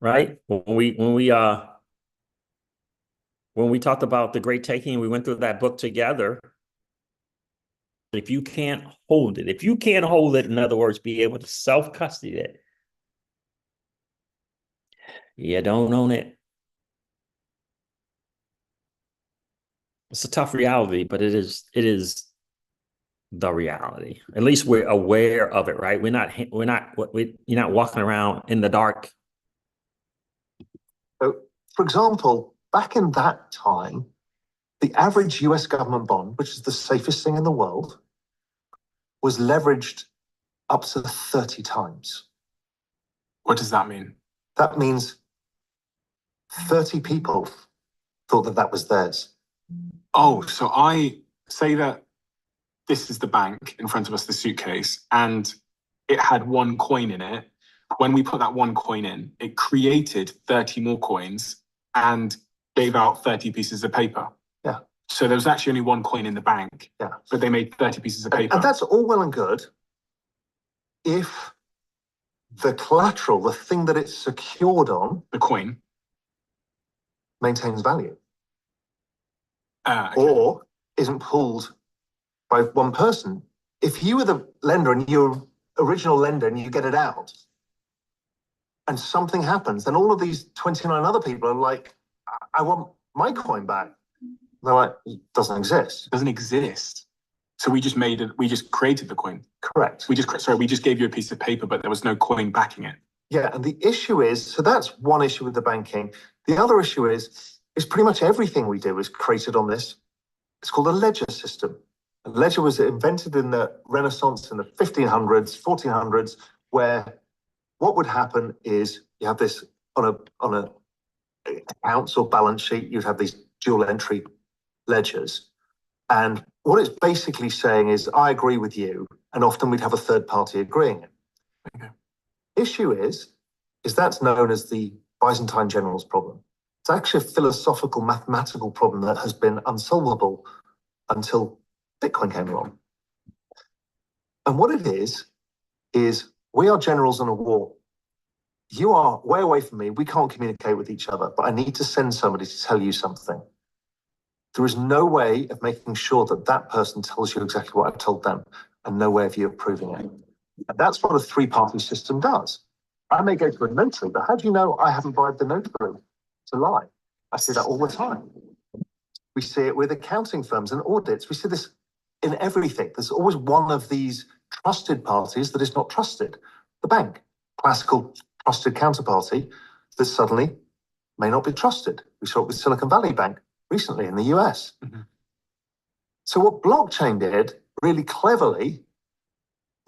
right? When we talked about The Great Taking, we went through that book together. If you can't hold it, in other words, be able to self-custody it, you don't own it. It's a tough reality, but it is the reality. At least we're aware of it, right? You're not walking around in the dark. So, for example, back in that time, the average US government bond, which is the safest thing in the world, was leveraged up to 30 times. What does that mean? That means 30 people thought that was theirs. Oh, so I say that this is the bank in front of us, the suitcase, and it had one coin in it. When we put that one coin in, it created 30 more coins and gave out 30 pieces of paper. Yeah. So there was actually only one coin in the bank, yeah, but they made 30 pieces of paper. And that's all well and good if the collateral, the thing that it's secured on, the coin, maintains value. Okay. Or isn't pulled by one person. If you were the lender and you're original lender and you get it out and something happens, then all of these 29 other people are like, I want my coin back. They're like, it doesn't exist. It doesn't exist. So we just made it, we just created the coin. Correct. We just gave you a piece of paper, but there was no coin backing it. Yeah, and the issue is, so that's one issue with the banking. The other issue is pretty much everything we do is created on this. It's called a ledger system. A ledger was invented in the Renaissance in the 1500s, 1400s, where what would happen is you have this on a accounts or balance sheet, you'd have these dual entry ledgers. And what it's basically saying is, I agree with you, and often we'd have a third party agreeing it. Okay. Issue is that's known as the Byzantine generals problem. It's actually a philosophical, mathematical problem that has been unsolvable until Bitcoin came along. And what it is we are generals in a war. You are way away from me. We can't communicate with each other, but I need to send somebody to tell you something. There is no way of making sure that that person tells you exactly what I've told them, and no way of you approving it. And that's what a three-party system does. I may go to a notary, but how do you know I haven't bribed the notary to lie? I see that all the time. We see it with accounting firms and audits. We see this in everything. There's always one of these trusted parties that is not trusted. The bank, classical trusted counterparty that suddenly may not be trusted. We saw it with Silicon Valley Bank recently in the US. Mm-hmm. So what blockchain did really cleverly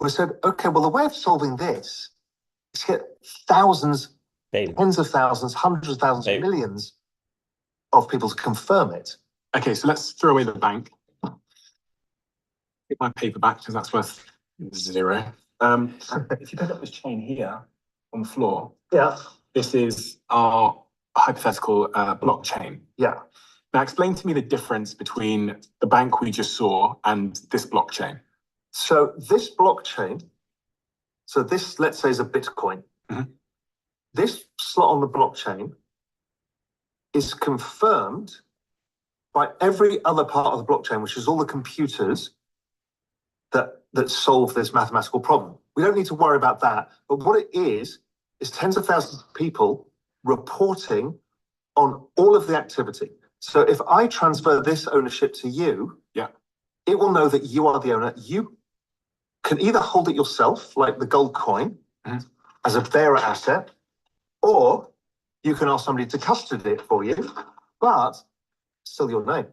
was said, okay, well, the way of solving this is to get thousands, tens of thousands, hundreds of thousands, millions of people to confirm it. Okay, so let's throw away the bank. Get my paper back because that's worth 0. If you pick up this chain here on the floor, yeah, this is our hypothetical blockchain. Yeah. Now, explain to me the difference between the bank we just saw and this blockchain. So this blockchain, so this, let's say, is a Bitcoin. Mm-hmm. This slot on the blockchain is confirmed by every other part of the blockchain, which is all the computers that solve this mathematical problem. We don't need to worry about that. But what it is tens of thousands of people reporting on all of the activity. So if I transfer this ownership to you, yeah, it will know that you are the owner. You can either hold it yourself, like the gold coin, mm-hmm. as a bearer asset, or you can ask somebody to custody it for you, but still your name.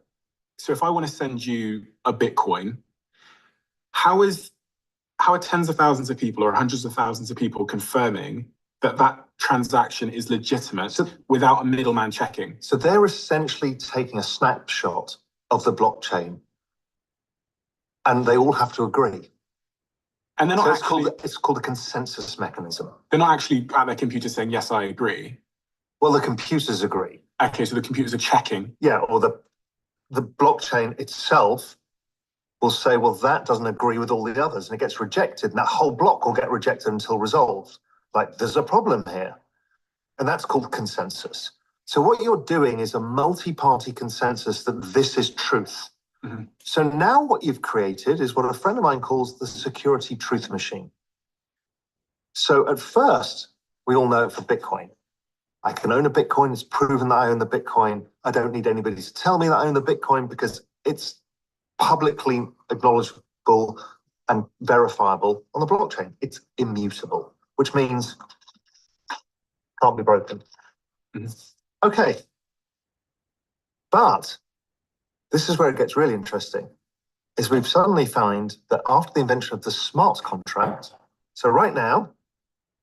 So if I want to send you a Bitcoin, how are tens of thousands of people or hundreds of thousands of people confirming that transaction is legitimate without a middleman checking? So they're essentially taking a snapshot of the blockchain, and they all have to agree. And they're not it's called a consensus mechanism. They're not actually at their computer saying, yes, I agree. Well, the computers agree. Okay, so the computers are checking. Yeah, or the blockchain itself will say, well, that doesn't agree with all the others, and it gets rejected, and that whole block will get rejected until resolved. Like, there's a problem here. And that's called consensus. So what you're doing is a multi-party consensus that this is truth. Mm-hmm. So now what you've created is what a friend of mine calls the security truth machine. So at first, we all know it for Bitcoin. I can own a Bitcoin. It's proven that I own the Bitcoin. I don't need anybody to tell me that I own the Bitcoin because it's publicly acknowledgeable and verifiable on the blockchain. It's immutable, which means can't be broken. Mm-hmm. Okay. But this is where it gets really interesting, is we've suddenly found that after the invention of the smart contract, so right now,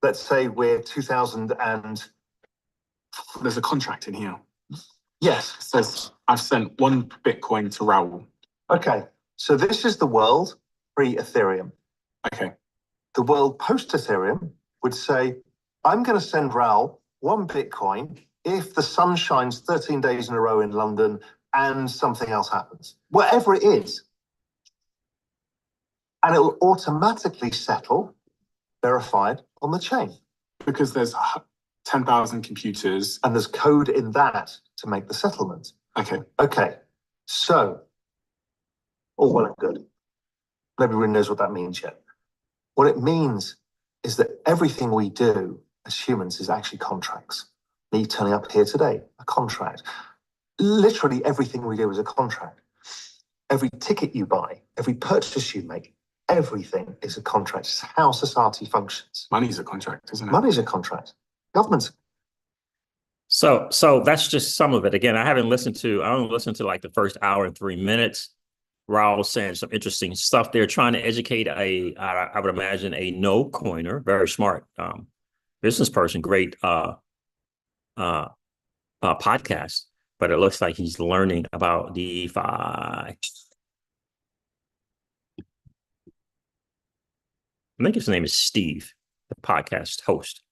let's say we're 2000 and... There's a contract in here. Yes. It says, I've sent 1 Bitcoin to Raoul. Okay. So this is the world pre-Ethereum. Okay. The world post-Ethereum would say, I'm going to send Raoul 1 Bitcoin if the sun shines 13 days in a row in London and something else happens, whatever it is. And it will automatically settle, verified, on the chain. Because there's 10,000 computers. And there's code in that to make the settlement. Okay. Okay. So All well and good. Nobody really knows what that means yet. What it means is that everything we do as humans is actually contracts. Me turning up here today, a contract. Literally everything we do is a contract. Every ticket you buy, every purchase you make, everything is a contract. It's how society functions. Money's a contract, isn't it? Money's a contract. Government's. So that's just some of it. Again, I only listened to like the first hour and 3 minutes. Raoul saying some interesting stuff. They're trying to educate I would imagine a no coiner, very smart business person, great podcast, but it looks like he's learning about DeFi. I think his name is Steve, the podcast host.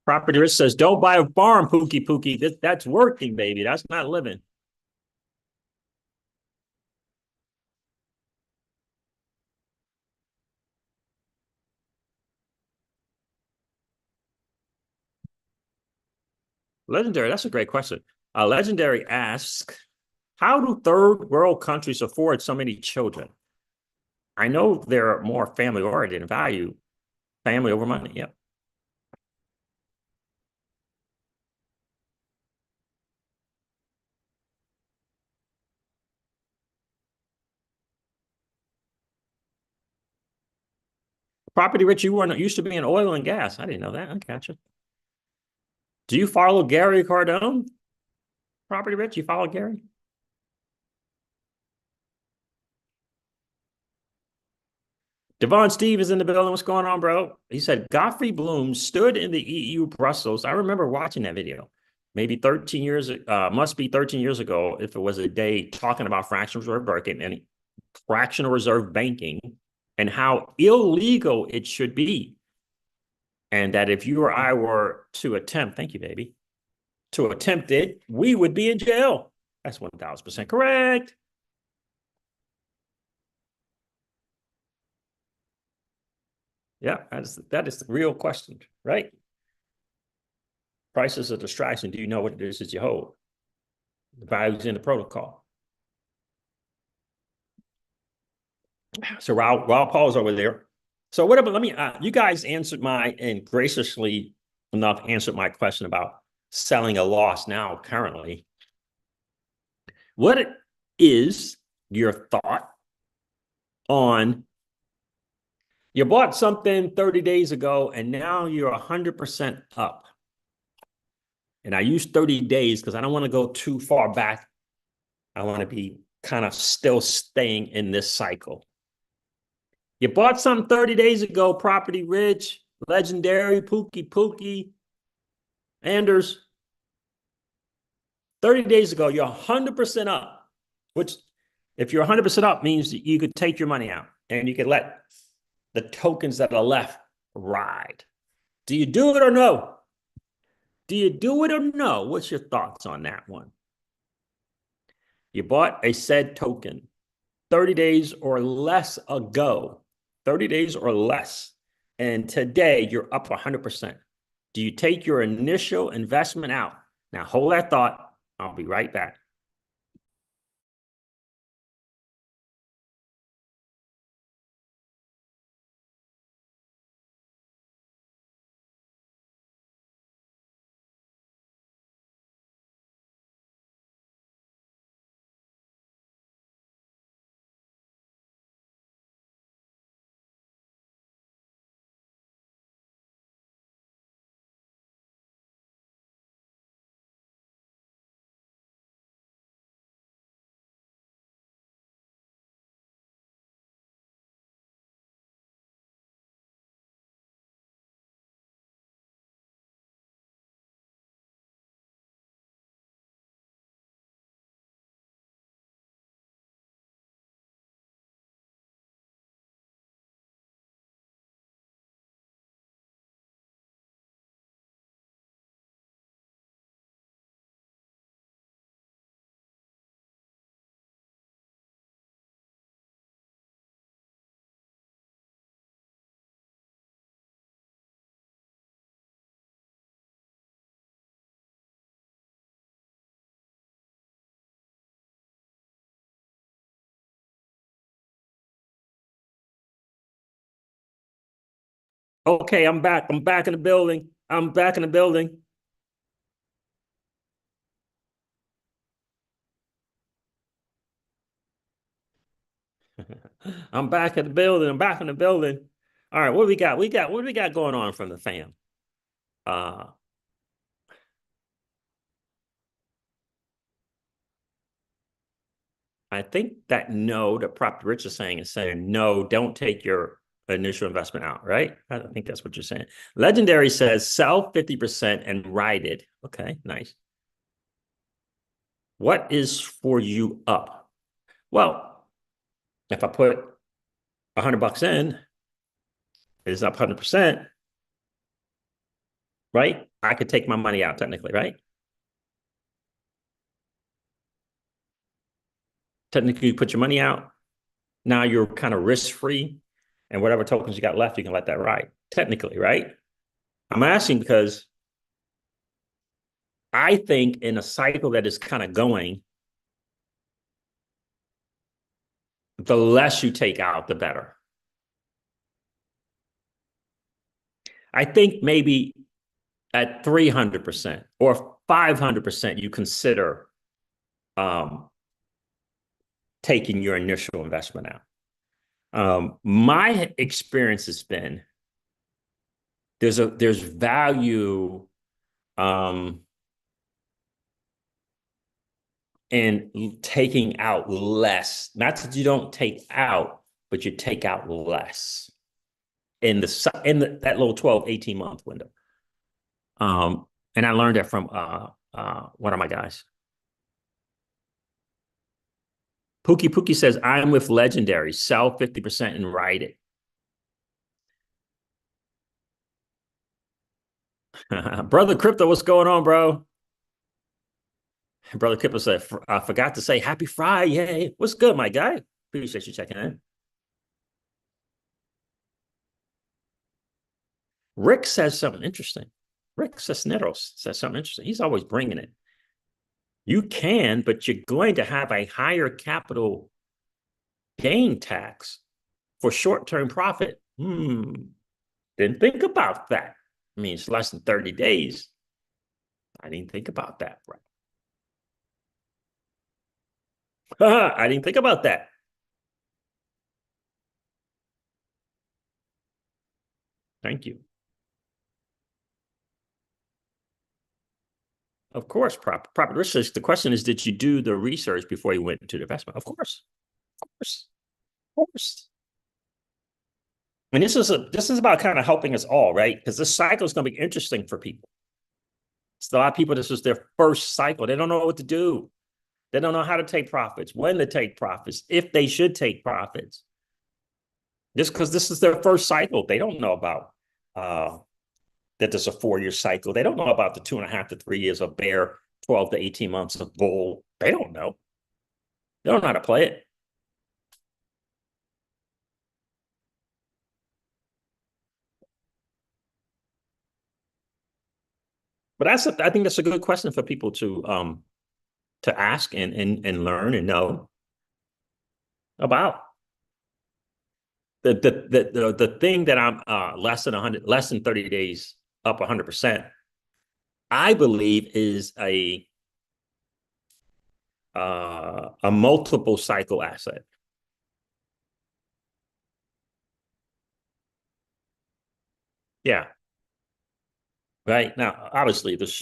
Property Rich says, don't buy a farm, Pookie. That's working, baby. That's not living. Legendary, that's a great question. Legendary asks, how do third world countries afford so many children? I know they're more family oriented and value family over money. Yep. Property Rich, you weren't used to be in oil and gas. I didn't know that. I gotcha. Do you follow Gary Cardone? Property Rich, you follow Gary? Devon Steve is in the building. What's going on, bro? He said Godfrey Bloom stood in the EU Brussels. I remember watching that video. Maybe 13 years, must be 13 years ago, if it was a day talking about fractional reserve banking and how illegal it should be. And that if you or I were to attempt, thank you, baby, to attempt it, we would be in jail. That's 1000% correct. Yeah, that is the real question, right? Price is a distraction. Do you know what it is that you hold? The value's in the protocol. So Raoul Paul's over there. So whatever, let me, you guys answered and graciously enough answered my question about selling a loss now currently. What is your thought on you bought something 30 days ago and now you're 100% up? And I use 30 days because I don't want to go too far back. I want to be kind of still staying in this cycle. You bought something 30 days ago, Property Rich, Legendary, Pookie, Anders. 30 days ago, you're 100% up, which if you're 100% up means that you could take your money out and you could let the tokens that are left ride. Do you do it or no? Do you do it or no? What's your thoughts on that one? You bought a said token 30 days or less ago, 30 days or less, and today you're up 100%. Do you take your initial investment out? Now hold that thought. I'll be right back. Okay, I'm back. I'm back in the building. I'm back in the building. I'm back in the building. I'm back in the building. All right, what we got? What do we got going on from the fam? I think that no, that Prop Rich is saying no, don't take your initial investment out, right? I think that's what you're saying. Legendary says sell 50% and ride it. Okay, nice. What is for you up? Well, if I put $100 in, it's up 100%, right? I could take my money out technically, right? Technically, you put your money out. Now you're kind of risk-free, and whatever tokens you got left, you can let that ride. Technically, right? I'm asking because I think in a cycle that is kind of going, the less you take out, the better. I think maybe at 300% or 500%, you consider taking your initial investment out. My experience has been there's value in taking out less. Not that you don't take out, but you take out less in that little 12, 18-month window. And I learned that from one of my guys. Pookie says, I'm with Legendary. Sell 50% and ride it. Brother Crypto, what's going on, bro? Brother Crypto said, I forgot to say happy Friday. What's good, my guy? Appreciate you checking in. Rick says something interesting. Rick Cisneros says something interesting. He's always bringing it. You can, but you're going to have a higher capital gain tax for short-term profit. Didn't think about that. I mean, it's less than 30 days. I didn't think about that. Right. I didn't think about that. Thank you. Of course, proper research. The question is, did you do the research before you went into the investment? Of course. Of course. Of course. And this is about kind of helping us all, right? Because this cycle is going to be interesting for people. So a lot of people, this is their first cycle. They don't know what to do. They don't know how to take profits, when to take profits, if they should take profits. Just because this is their first cycle, they don't know about that there's a 4-year cycle. They don't know about the 2.5 to 3 years of bear, 12 to 18 months of bull. They don't know. They don't know how to play it. But I think that's a good question for people to ask and learn and know about. The thing that I'm less than 30 days up 100%, I believe is a multiple cycle asset. Yeah. Right now, obviously, there's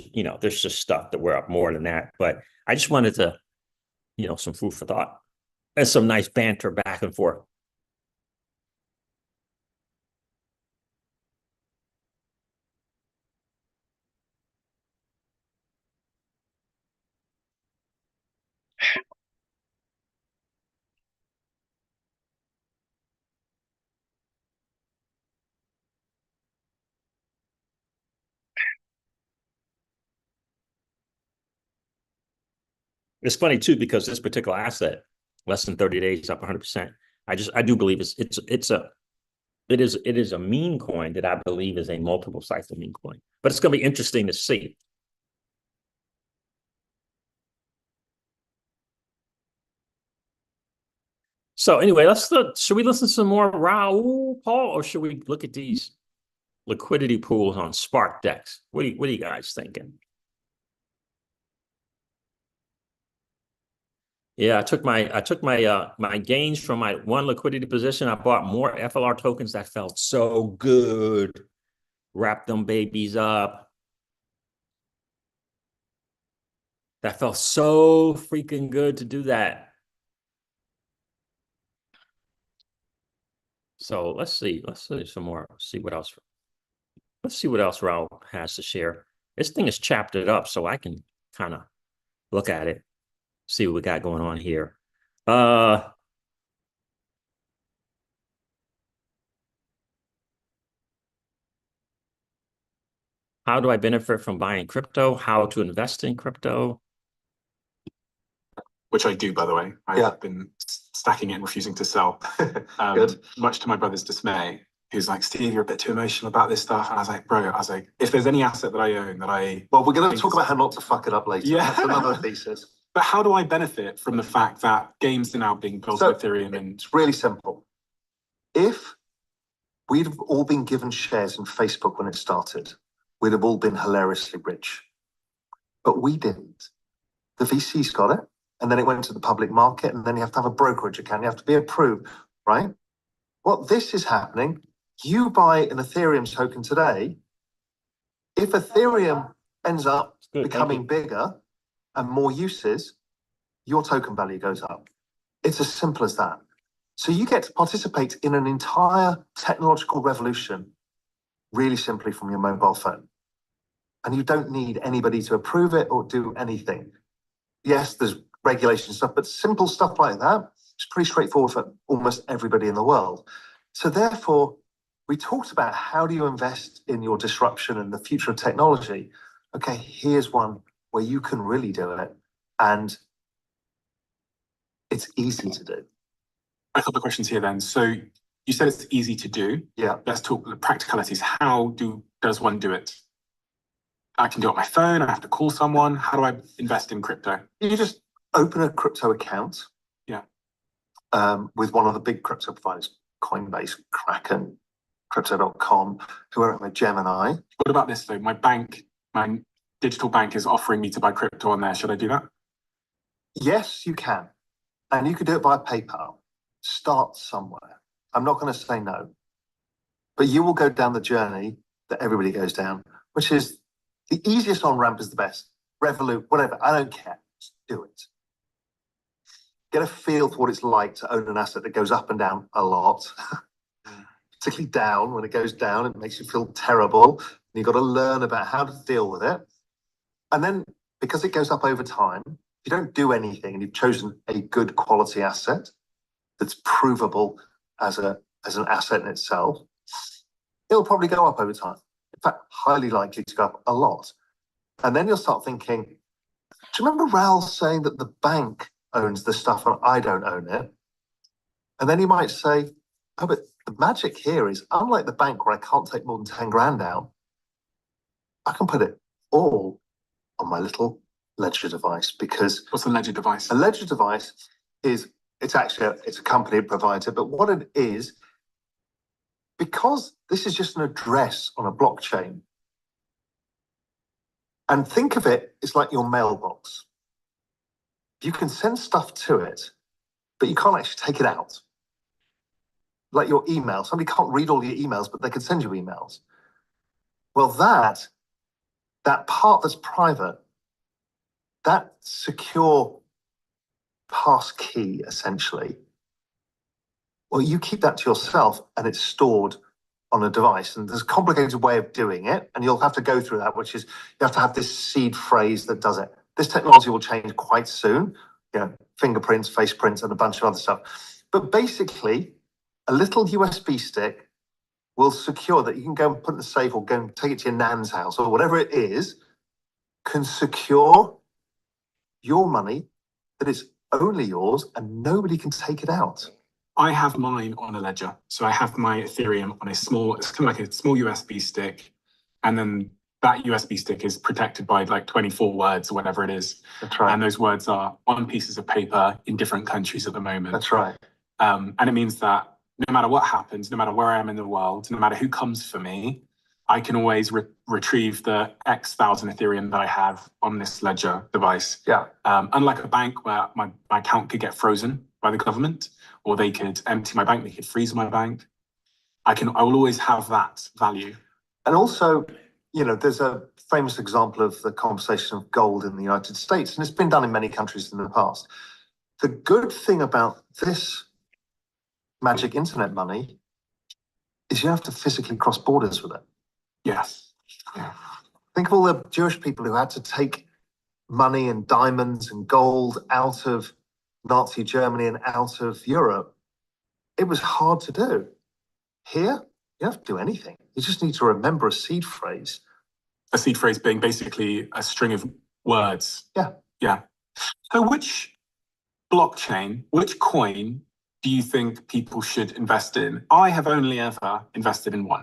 just stuff that we're up more than that, but I just wanted to, some food for thought and some nice banter back and forth. It's funny too because this particular asset, less than 30 days, up 100%. I do believe it is a meme coin that I believe is a multiple cycle meme coin, but it's going to be interesting to see. So anyway, should we listen to some more Raoul Pal or should we look at these? liquidity pools on Spark Dex. What are you guys thinking? Yeah, I took my gains from my one liquidity position. I bought more FLR tokens. That felt so good. Wrap them babies up. That felt so freaking good to do that. So let's see some more. See what else. Let's see what else Raoul has to share. This thing is chaptered up, so I can kind of look at it, see what we got going on here. How do I benefit from buying crypto? How to invest in crypto? Which I do, by the way. I've been stacking it and refusing to sell. Good. Much to my brother's dismay. He's like, Steve, you're a bit too emotional about this stuff. And I was like, bro, if there's any asset that I own that Well, we're going to talk about how not to fuck it up later. Yeah. That's another thesis. But how do I benefit from the fact that games are now being built on Ethereum? And it's really simple. If we'd have all been given shares in Facebook when it started, we'd have all been hilariously rich. But we didn't. The VCs got it, and then it went to the public market, and then you have to have a brokerage account. You have to be approved, right? What this is happening, you buy an Ethereum token today, if Ethereum ends up becoming bigger and more uses, your token value goes up. It's as simple as that. So you get to participate in an entire technological revolution really simply from your mobile phone. And you don't need anybody to approve it or do anything. Yes, there's regulation stuff, but simple stuff like that is pretty straightforward for almost everybody in the world. So therefore, we talked about how do you invest in your disruption and the future of technology. Okay, here's one where you can really do it, and it's easy to do. A couple of questions here then. So you said it's easy to do. Yeah. Let's talk the practicalities. How does one do it? I can do it on my phone. I have to call someone. How do I invest in crypto? You just open a crypto account. Yeah. With one of the big crypto providers, Coinbase, Kraken, Crypto.com, whoever, Gemini. What about this though? My digital bank is offering me to buy crypto on there. Should I do that? Yes, you can. And you could do it via PayPal. Start somewhere. I'm not going to say no. But you will go down the journey that everybody goes down, which is the easiest on-ramp is the best. Revolut, whatever. I don't care. Just do it. Get a feel for what it's like to own an asset that goes up and down a lot. Particularly down. When it goes down, it makes you feel terrible. And you've got to learn about how to deal with it. And then, because it goes up over time, if you don't do anything and you've chosen a good quality asset that's provable as an asset in itself, it'll probably go up over time. In fact, highly likely to go up a lot. And then you'll start thinking, do you remember Raoul saying that the bank owns the stuff and I don't own it? And then you might say, oh, but the magic here is, unlike the bank where I can't take more than 10 grand out, I can put it all on my little ledger device. Because what's a ledger device? A ledger device is, it's a company that provides it, but what it is, because this is just an address on a blockchain, and think of it, it's like your mailbox. You can send stuff to it, but you can't actually take it out. Like your email, somebody can't read all your emails, but they can send you emails. Well, that part that's private, that secure pass key, essentially, well, you keep that to yourself and it's stored on a device. And there's a complicated way of doing it. And you'll have to go through that, which is you have to have this seed phrase that does it. This technology will change quite soon. You know, fingerprints, face prints, and a bunch of other stuff. But basically, a little USB stick will secure that you can go and put in the safe or go and take it to your nan's house or whatever it is, can secure your money that is only yours and nobody can take it out. I have mine on a ledger. So I have my Ethereum on it's kind of like a small USB stick. And then that USB stick is protected by like 24 words or whatever it is. That's right. And those words are on pieces of paper in different countries at the moment. That's right. And it means that no matter what happens, no matter where I am in the world, no matter who comes for me, I can always retrieve the X thousand Ethereum that I have on this ledger device. Yeah. Unlike a bank where my account could get frozen by the government, or they could empty my bank, they could freeze my bank. I will always have that value. And also, you know, there's a famous example of the conversation of gold in the United States, and it's been done in many countries in the past. The good thing about this magic internet money is you have to physically cross borders with it. Yes. Yeah. Think of all the Jewish people who had to take money and diamonds and gold out of Nazi Germany and out of Europe. It was hard to do. Here, you don't have to do anything. You just need to remember a seed phrase. A seed phrase being basically a string of words. Yeah. Yeah. So which blockchain, which coin do you think people should invest in? I have only ever invested in one.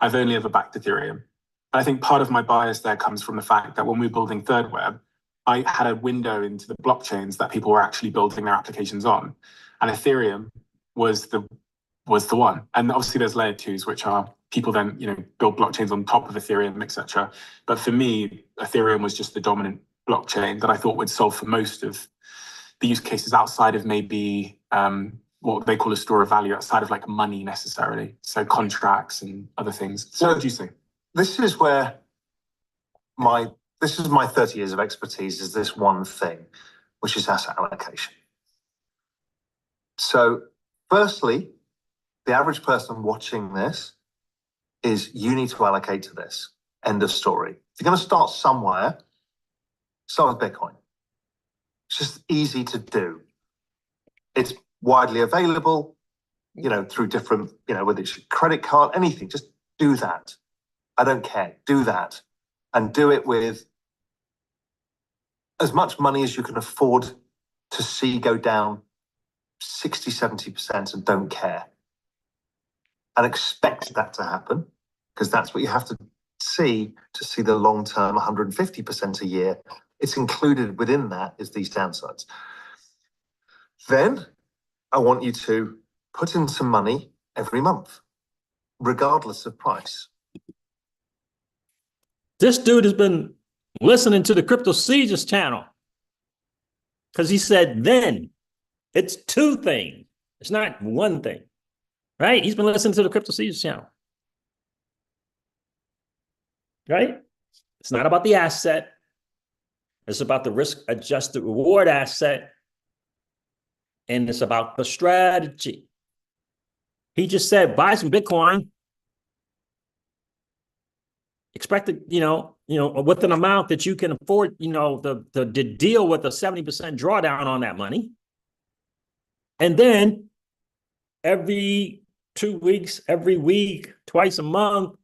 I've only ever backed Ethereum. I think part of my bias there comes from the fact that when we were building Third Web, I had a window into the blockchains that people were actually building their applications on. And Ethereum was the one. And obviously there's layer twos, which are people then, you know, build blockchains on top of Ethereum, etc. But for me, Ethereum was just the dominant blockchain that I thought would solve for most of the use cases outside of maybe what they call a store of value, outside of like money necessarily. So contracts and other things. So what would you say? This is where my 30 years of expertise is this one thing, which is asset allocation. So firstly, the average person watching this is you need to allocate to this. End of story. If you're going to start somewhere, start with Bitcoin. It's just easy to do. It's widely available, you know, through different, you know, whether it's your credit card, anything, just do that. I don't care. Do that. And do it with as much money as you can afford to see go down 60, 70% and don't care. And expect that to happen, because that's what you have to see the long-term 150% a year. It's included within that is these downsides. Then I want you to put in some money every month, regardless of price. This dude has been listening to the Crypto Seizures channel because he said then it's two things. It's not one thing, right? He's been listening to the Crypto Seizures channel, right? It's not about the asset. It's about the risk-adjusted reward asset. And it's about the strategy. He just said, buy some Bitcoin. Expect it, you know, with an amount that you can afford, you know, the deal with a 70% drawdown on that money. And then every 2 weeks, every week, twice a month,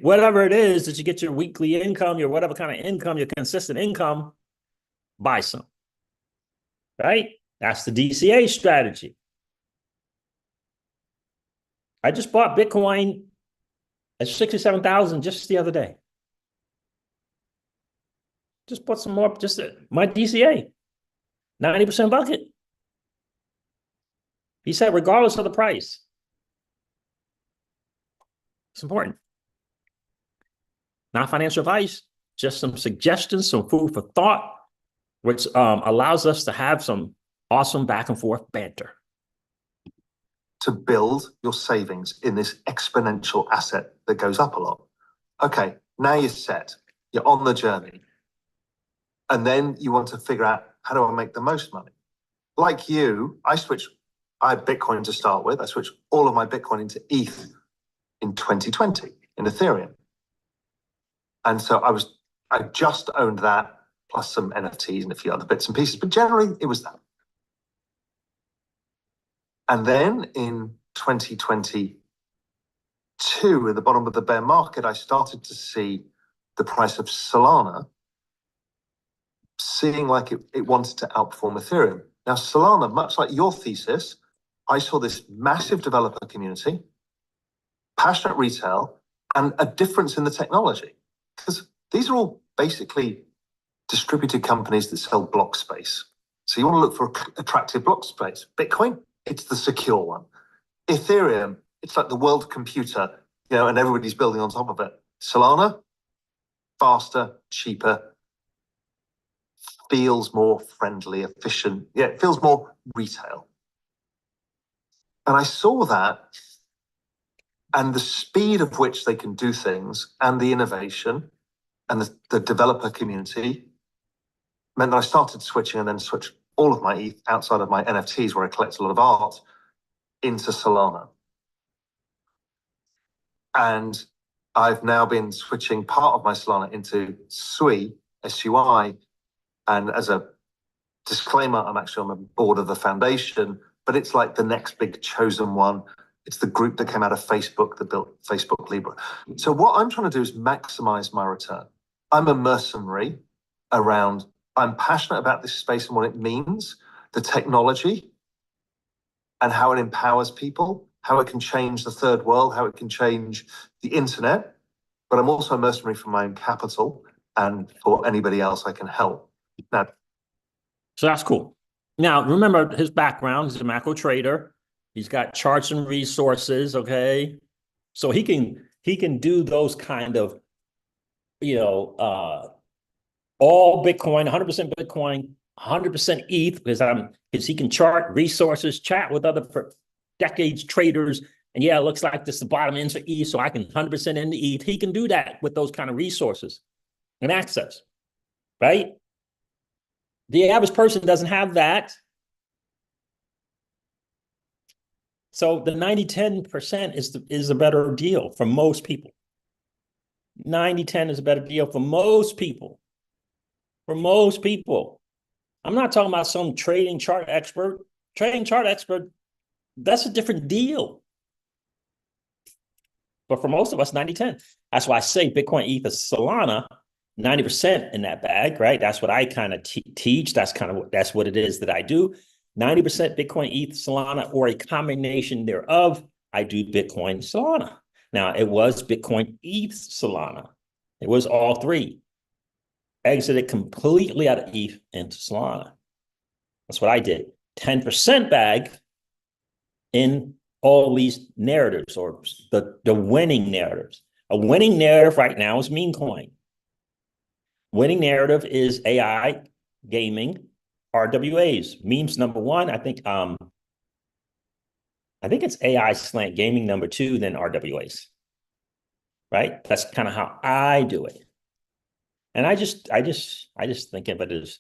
whatever it is that you get your weekly income, your whatever kind of income, your consistent income, buy some, right? That's the DCA strategy. I just bought Bitcoin at 67,000 just the other day. Just bought some more, just my DCA, 90% bucket. He said, regardless of the price. It's important. Not financial advice, just some suggestions, some food for thought, which allows us to have some awesome back and forth banter. To build your savings in this exponential asset that goes up a lot. Okay, now you're set. You're on the journey. And then you want to figure out, how do I make the most money? Like you, I had Bitcoin to start with. I switched all of my Bitcoin into ETH in 2020 in Ethereum. And so I just owned that, plus some NFTs and a few other bits and pieces. But generally, it was that. And then in 2022, at the bottom of the bear market, I started to see the price of Solana seeing like it wanted to outperform Ethereum. Now, Solana, much like your thesis, I saw this massive developer community, passionate retail, and a difference in the technology. Because these are all basically distributed companies that sell block space. So you want to look for attractive block space. Bitcoin, it's the secure one. Ethereum, it's like the world computer, you know, and everybody's building on top of it. Solana, faster, cheaper, feels more friendly, efficient. Yeah, it feels more retail. And I saw that, and the speed of which they can do things and the innovation and the developer community meant that I started switching and then switched all of my ETH outside of my NFTs, where I collect a lot of art, into Solana. And I've now been switching part of my Solana into SUI, SUI. And as a disclaimer, I'm actually on the board of the foundation, but it's like the next big chosen one. It's the group that came out of Facebook that built Facebook Libra. So what I'm trying to do is maximize my return. I'm a mercenary around, I'm passionate about this space and what it means, the technology, and how it empowers people, how it can change the third world, how it can change the internet. But I'm also a mercenary for my own capital and for anybody else I can help. Now, so that's cool. Now, remember his background. He's a macro trader. He's got charts and resources, okay? So he can do those kind of, all Bitcoin, 100% Bitcoin, 100% ETH, because he can chart resources, chat with other decades traders. And yeah, it looks like this is the bottom end for ETH, so I can 100% into ETH. He can do that with those kind of resources and access, right? The average person doesn't have that. So the 90-10% is a better deal for most people. 90-10 is a better deal for most people. For most people. I'm not talking about some trading chart expert. Trading chart expert, that's a different deal. But for most of us, 90-10. That's why I say Bitcoin, ETH, Solana, 90% in that bag, right? That's what I kind of teach. That's what it is that I do. 90% Bitcoin, ETH, Solana, or a combination thereof. I do Bitcoin, Solana. Now, it was Bitcoin, ETH, Solana. It was all three. Exited completely out of ETH into Solana. That's what I did. 10% bag in all these narratives, or the winning narratives. A winning narrative right now is Memecoin. Winning narrative is AI, gaming, RWAs. Memes number one, I think it's AI slant gaming number two, then RWAs. Right? That's kind of how I do it. And I just think of it as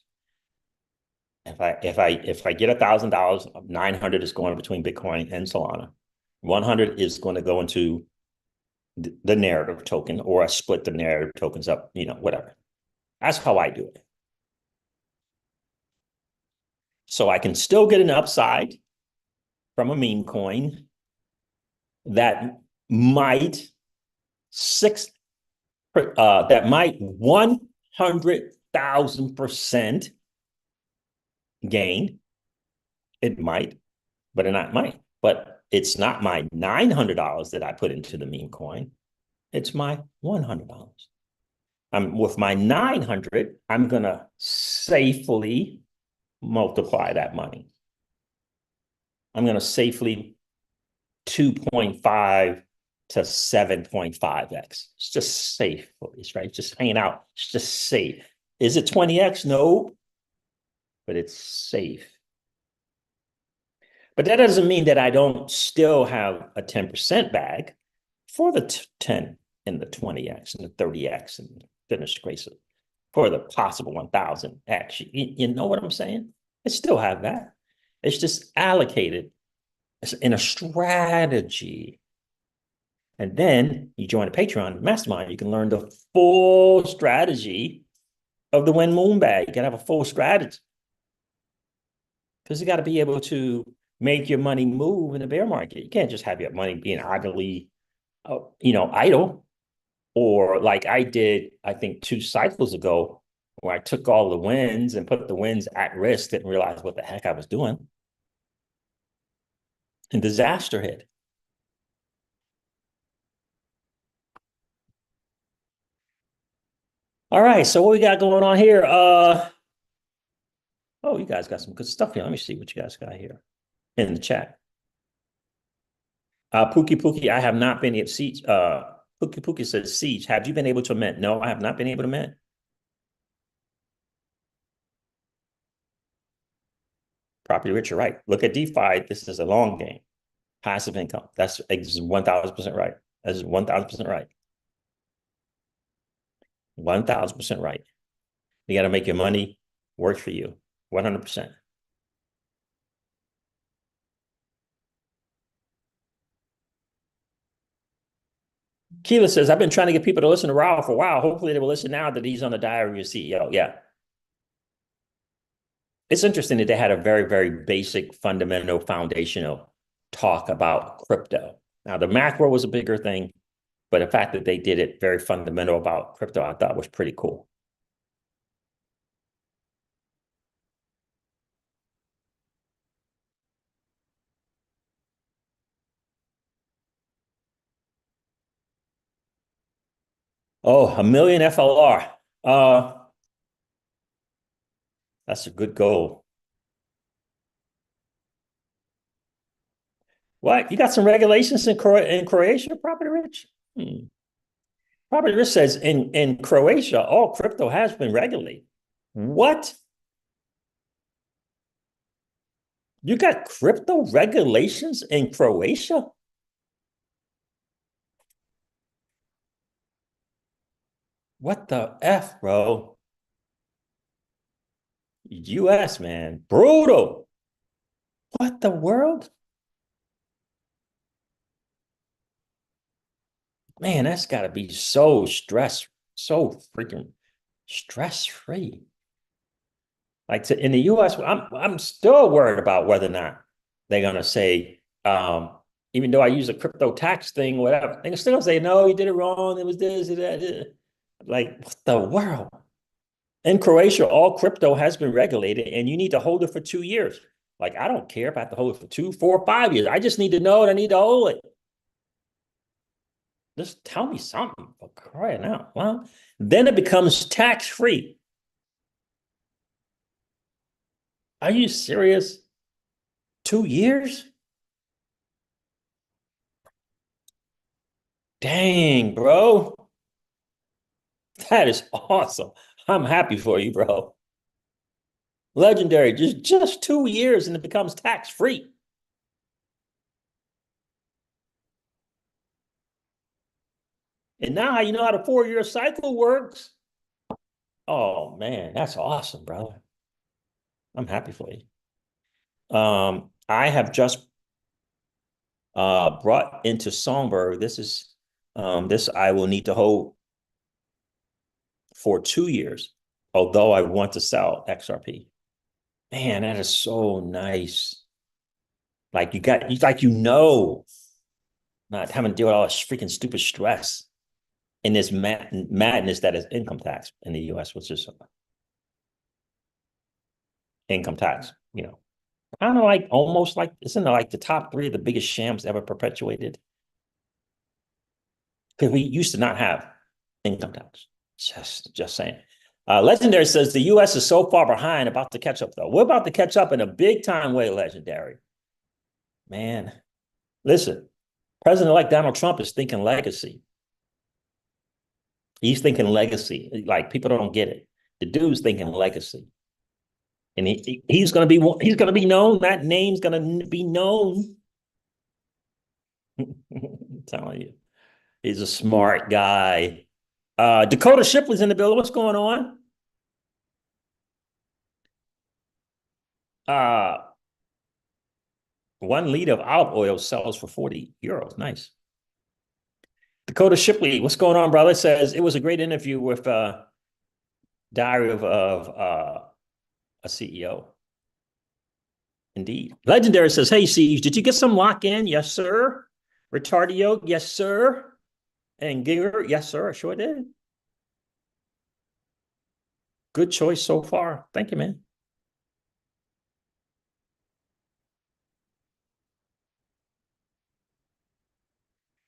if I get $1,000, 900 is going between Bitcoin and Solana. 100 is going to go into the narrative token, or I split the narrative tokens up, whatever. That's how I do it. So I can still get an upside from a meme coin that might 100,000% gain. It might, but it not might. But it's not my $900 that I put into the meme coin. It's my $100. With my 900, I'm gonna safely multiply that money. I'm gonna safely 2.5 to 7.5x. It's just safe, it's right. Just hanging out. It's just safe. Is it 20x? No, but it's safe. But that doesn't mean that I don't still have a 10% bag for the 10 and the 20x and the 30x and goodness gracious, for the possible 1000x. You know what I'm saying? I still have that. It's just allocated in a strategy. And then you join a Patreon mastermind, you can learn the full strategy of the Win Moon bag. You can have a full strategy. Because you got to be able to make your money move in the bear market. You can't just have your money being idly, idle. Or like I did, I think 2 cycles ago, where I took all the wins and put the wins at risk, didn't realize what the heck I was doing. And disaster hit. All right, so what we got going on here? Oh, you guys got some good stuff here. Let me see what you guys got here in the chat. Pookie, I have not been able to see. Pookie Pookie says, Siege, have you been able to mint? No, I have not been able to mint. Property rich, you're right. Look at DeFi. This is a long game. Passive income. That's 1,000% right. That's 1,000% right. 1,000% right. You got to make your money work for you. 100%. Keela says, I've been trying to get people to listen to Raoul for a while. Hopefully they will listen now that he's on the diary of your CEO. Yeah. It's interesting that they had a very, very basic, fundamental, foundational talk about crypto. Now, the macro was a bigger thing, but the fact that they did it very fundamental about crypto, I thought was pretty cool. Oh, 1 million FLR. That's a good goal. What? You got some regulations in Croatia, Property Rich? Property Rich says in Croatia, all crypto has been regulated. What? You got crypto regulations in Croatia? What the F, bro? US, man. Brutal. What the world? Man, that's got to be so freaking stress-free. Like in the US, I'm still worried about whether or not they're gonna say, even though I use a crypto tax thing, whatever, they're still gonna say, no, you did it wrong. It was this and that. Like, what the world? In Croatia, all crypto has been regulated, and you need to hold it for 2 years. Like, I don't care if I have to hold it for 2, 4, 5 years. I just need to know it. I need to hold it. Just tell me something for crying out. Well, then it becomes tax-free. Are you serious? 2 years? Dang, bro. That is awesome. I'm happy for you, bro. Legendary. Just 2 years and it becomes tax-free. And now you know how the 4-year cycle works. Oh, man, that's awesome, brother. I'm happy for you. I have just brought into Songbird. This I will need to hold for 2 years, although I want to sell XRP. Man, that is so nice. Like not having to deal with all this freaking stupid stress and this madness that is income tax in the US, which is income tax, kind of like almost like, isn't it like the top 3 of the biggest shams ever perpetuated? Because we used to not have income tax. Just saying. Legendary says the US is so far behind, about to catch up, though. We're about to catch up in a big time way, Legendary. Man, listen, President-elect Donald Trump is thinking legacy. He's thinking legacy. Like, people don't get it. The dude's thinking legacy. And he's going to be known. That name's going to be known. I'm telling you. He's a smart guy. Dakota Shipley's in the building. What's going on? 1 liter of olive oil sells for 40 euros. Nice. Dakota Shipley, what's going on, brother? Says it was a great interview with Diary of a CEO. Indeed. Legendary says, hey, Siege, did you get some lock-in? Yes, sir. Retardio, yes, sir. And Giger, yes, sir, I sure did. Good choice so far. Thank you, man.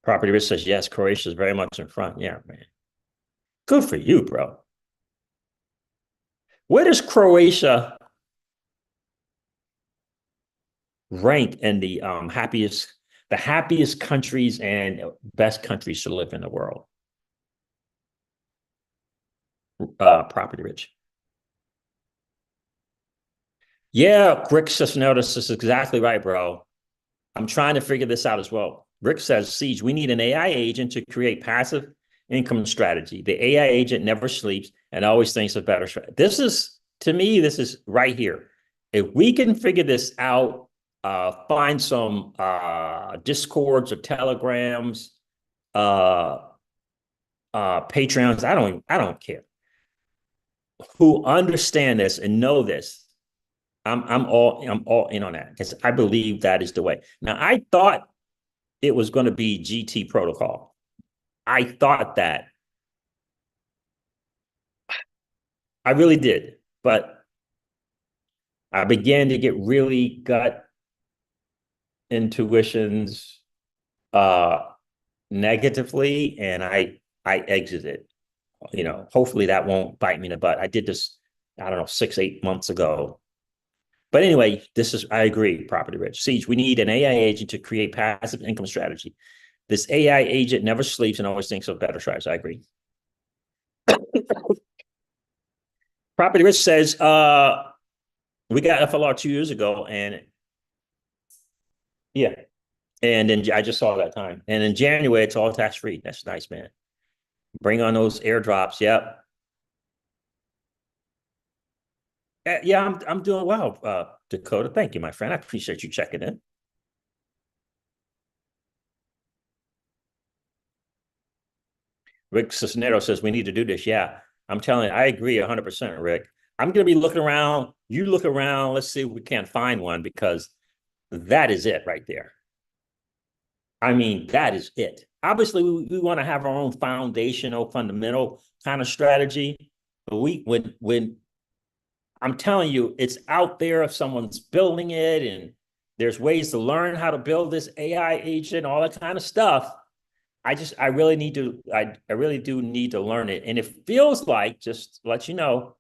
Property Risk says, yes, Croatia is very much in front. Yeah, man. Good for you, bro. Where does Croatia rank in the happiest the happiest countries and best countries to live in the world. Property rich. Yeah, Rick Cisneros, this is exactly right, bro. I'm trying to figure this out as well. Rick says, Siege, we need an AI agent to create passive income strategy. The AI agent never sleeps and always thinks of better strategy. This is, to me, this is right here. If we can figure this out, find some Discords or Telegrams, Patreons, I don't care, who understand this and know this. I'm all in on that because I believe that is the way. Now, I thought it was going to be GT protocol. I thought that. I really did, but I began to get really gut intuitions negatively, and I exited. You know, hopefully that won't bite me in the butt. I did this, I don't know, 6-8 months ago. But anyway, I agree, Property Rich. Siege, we need an AI agent to create passive income strategy. This AI agent never sleeps and always thinks of better strategies. I agree. Property Rich says, we got FLR 2 years ago, and yeah. And then I just saw that time. And in January, it's all tax-free. That's nice, man. Bring on those airdrops. Yep. Yeah, I'm doing well, Dakota. Thank you, my friend. I appreciate you checking in. Rick Cisneros says we need to do this. Yeah, I'm telling you, I agree 100%, Rick. I'm going to be looking around. You look around. Let's see if we can't find one because that is it right there. I mean, that is it. Obviously, we want to have our own foundational, fundamental kind of strategy. But when I'm telling you, it's out there if someone's building it and there's ways to learn how to build this AI agent, all that kind of stuff. I really do need to learn it. And it feels like, just to let you know,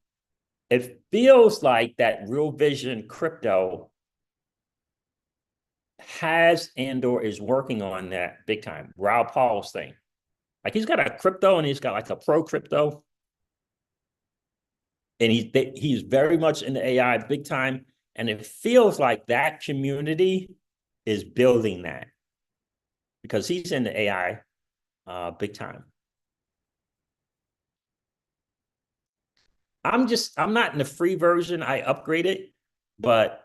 it feels like that Real Vision Crypto has and/or is working on that big time. Raoul Pal's thing. Like he's got a crypto and he's got like a pro crypto. And he's very much in the AI big time. And it feels like that community is building that because he's in the AI big time. I'm not in the free version. I upgraded, but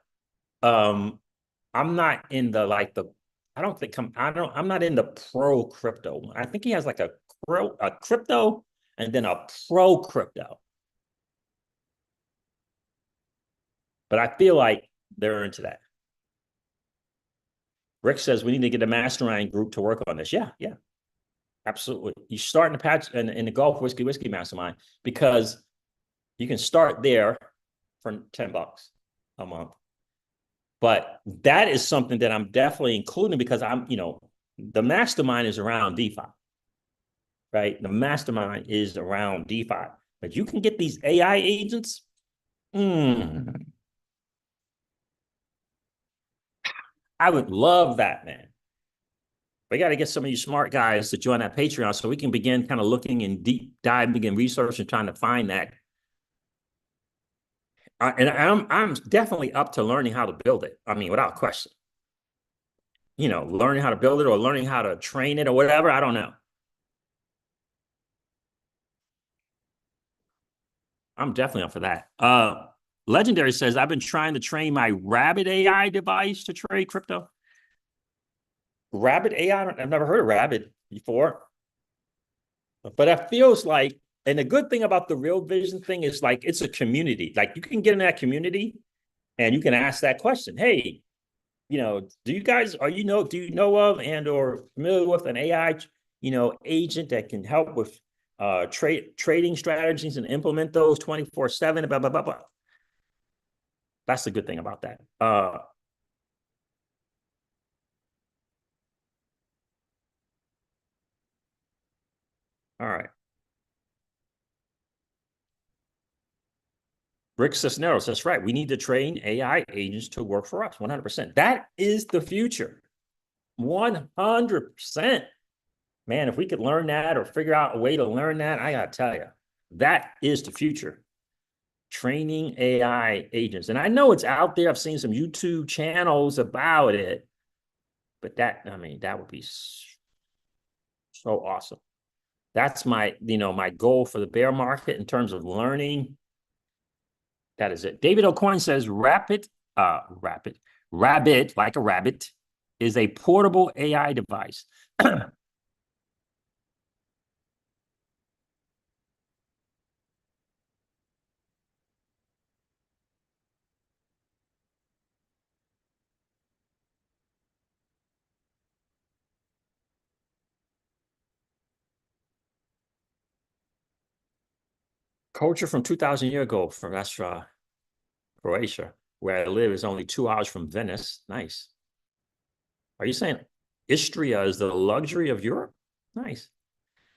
I'm not in the I'm not in the pro crypto. I think he has like a crypto and then a pro crypto. But I feel like they're into that. Rick says we need to get a mastermind group to work on this. Yeah, absolutely. You start in the patch in the Gulf Whiskey Mastermind because you can start there for $10 a month. But that is something that I'm definitely including because the mastermind is around DeFi, right? The mastermind is around DeFi, but you can get these AI agents. I would love that, man. We got to get some of you smart guys to join that Patreon so we can begin kind of looking in deep dive, begin research and trying to find that. And I'm definitely up to learning how to build it. I mean, without question. Learning how to build it or learning how to train it or whatever. I don't know. I'm definitely up for that. Legendary says, I've been trying to train my Rabbit AI device to trade crypto. Rabbit AI? I've never heard of Rabbit before. But it feels like, and the good thing about the Real Vision thing is like, it's a community. Like you can get in that community and you can ask that question. Hey, do you know of and or familiar with an AI, agent that can help with trading strategies and implement those 24/7, blah, blah, blah, blah. That's the good thing about that. All right. Rick Cisneros, that's right. We need to train AI agents to work for us 100%. That is the future. 100%. Man, if we could learn that or figure out a way to learn that, I got to tell you, that is the future. Training AI agents. And I know it's out there. I've seen some YouTube channels about it. But that, I mean, that would be so awesome. That's my, my goal for the bear market in terms of learning. That is it. David O'Coin says Rabbit, like a rabbit, is a portable AI device. Culture from 2,000 years ago from Croatia, where I live, is only 2 hours from Venice. Nice. Are you saying Istria is the luxury of Europe? Nice.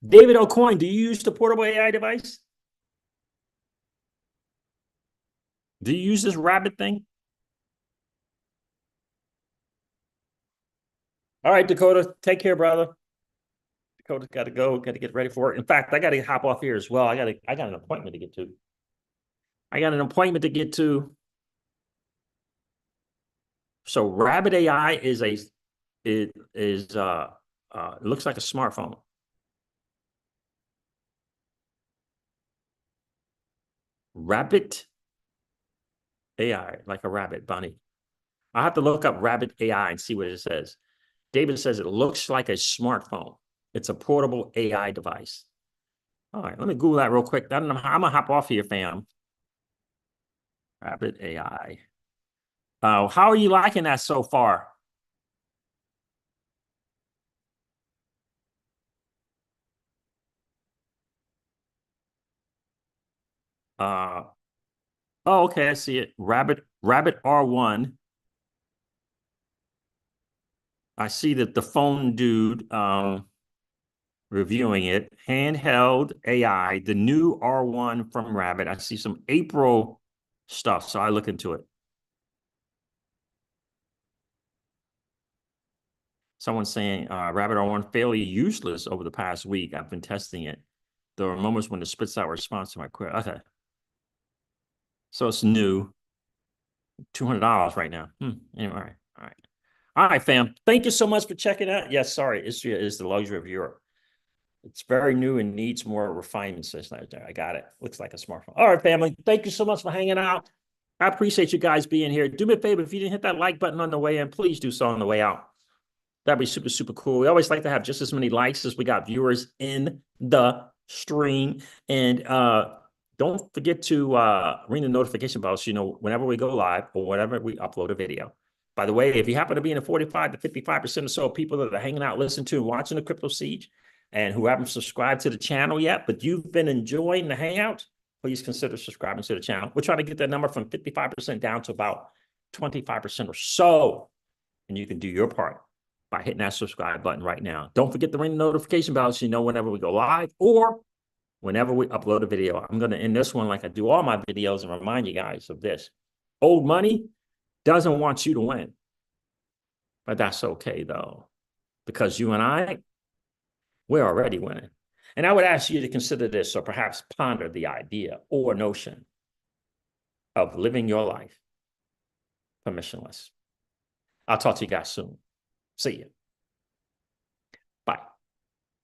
David O'Coin, do you use the portable AI device? Do you use this rabbit thing? All right, Dakota, take care, brother. Dakota's got to go, got to get ready for work. In fact, I got to hop off here as well. I got an appointment to get to. So Rabbit AI is it looks like a smartphone. Rabbit AI, like a rabbit bunny. I have to look up Rabbit AI and see what it says. David says it looks like a smartphone. It's a portable AI device. All right, let me Google that real quick. I'm gonna hop off here, fam. Rabbit AI. How are you liking that so far? Oh, okay, I see it. Rabbit R1. I see that the phone dude reviewing it. Handheld AI, the new R1 from Rabbit. I see some April stuff, so I look into it. Someone's saying Rabbit R1 fairly useless over the past week. I've been testing it. There are moments when it spits out a response to my query. Okay. So it's new. $200 right now. Anyway, all right. All right, fam. Thank you so much for checking out. Yes, sorry. Istria is the luxury of Europe. It's very new and needs more refinements. I got it. Looks like a smartphone. All right, family. Thank you so much for hanging out. I appreciate you guys being here. Do me a favor. If you didn't hit that like button on the way in, please do so on the way out. That'd be super, super cool. We always like to have just as many likes as we got viewers in the stream. And don't forget to ring the notification bell so you know whenever we go live or whenever we upload a video. By the way, if you happen to be in the 45 to 55% or so of people that are hanging out, listening to and watching the Crypto Siege and who haven't subscribed to the channel yet, but you've been enjoying the hangout, please consider subscribing to the channel. We're trying to get that number from 55% down to about 25% or so. And you can do your part by hitting that subscribe button right now. Don't forget to ring the notification bell so you know whenever we go live or whenever we upload a video. I'm going to end this one like I do all my videos and remind you guys of this. Old money doesn't want you to win. But that's okay, though, because you and I, we're already winning. And I would ask you to consider this or perhaps ponder the idea or notion of living your life permissionless. I'll talk to you guys soon. See you.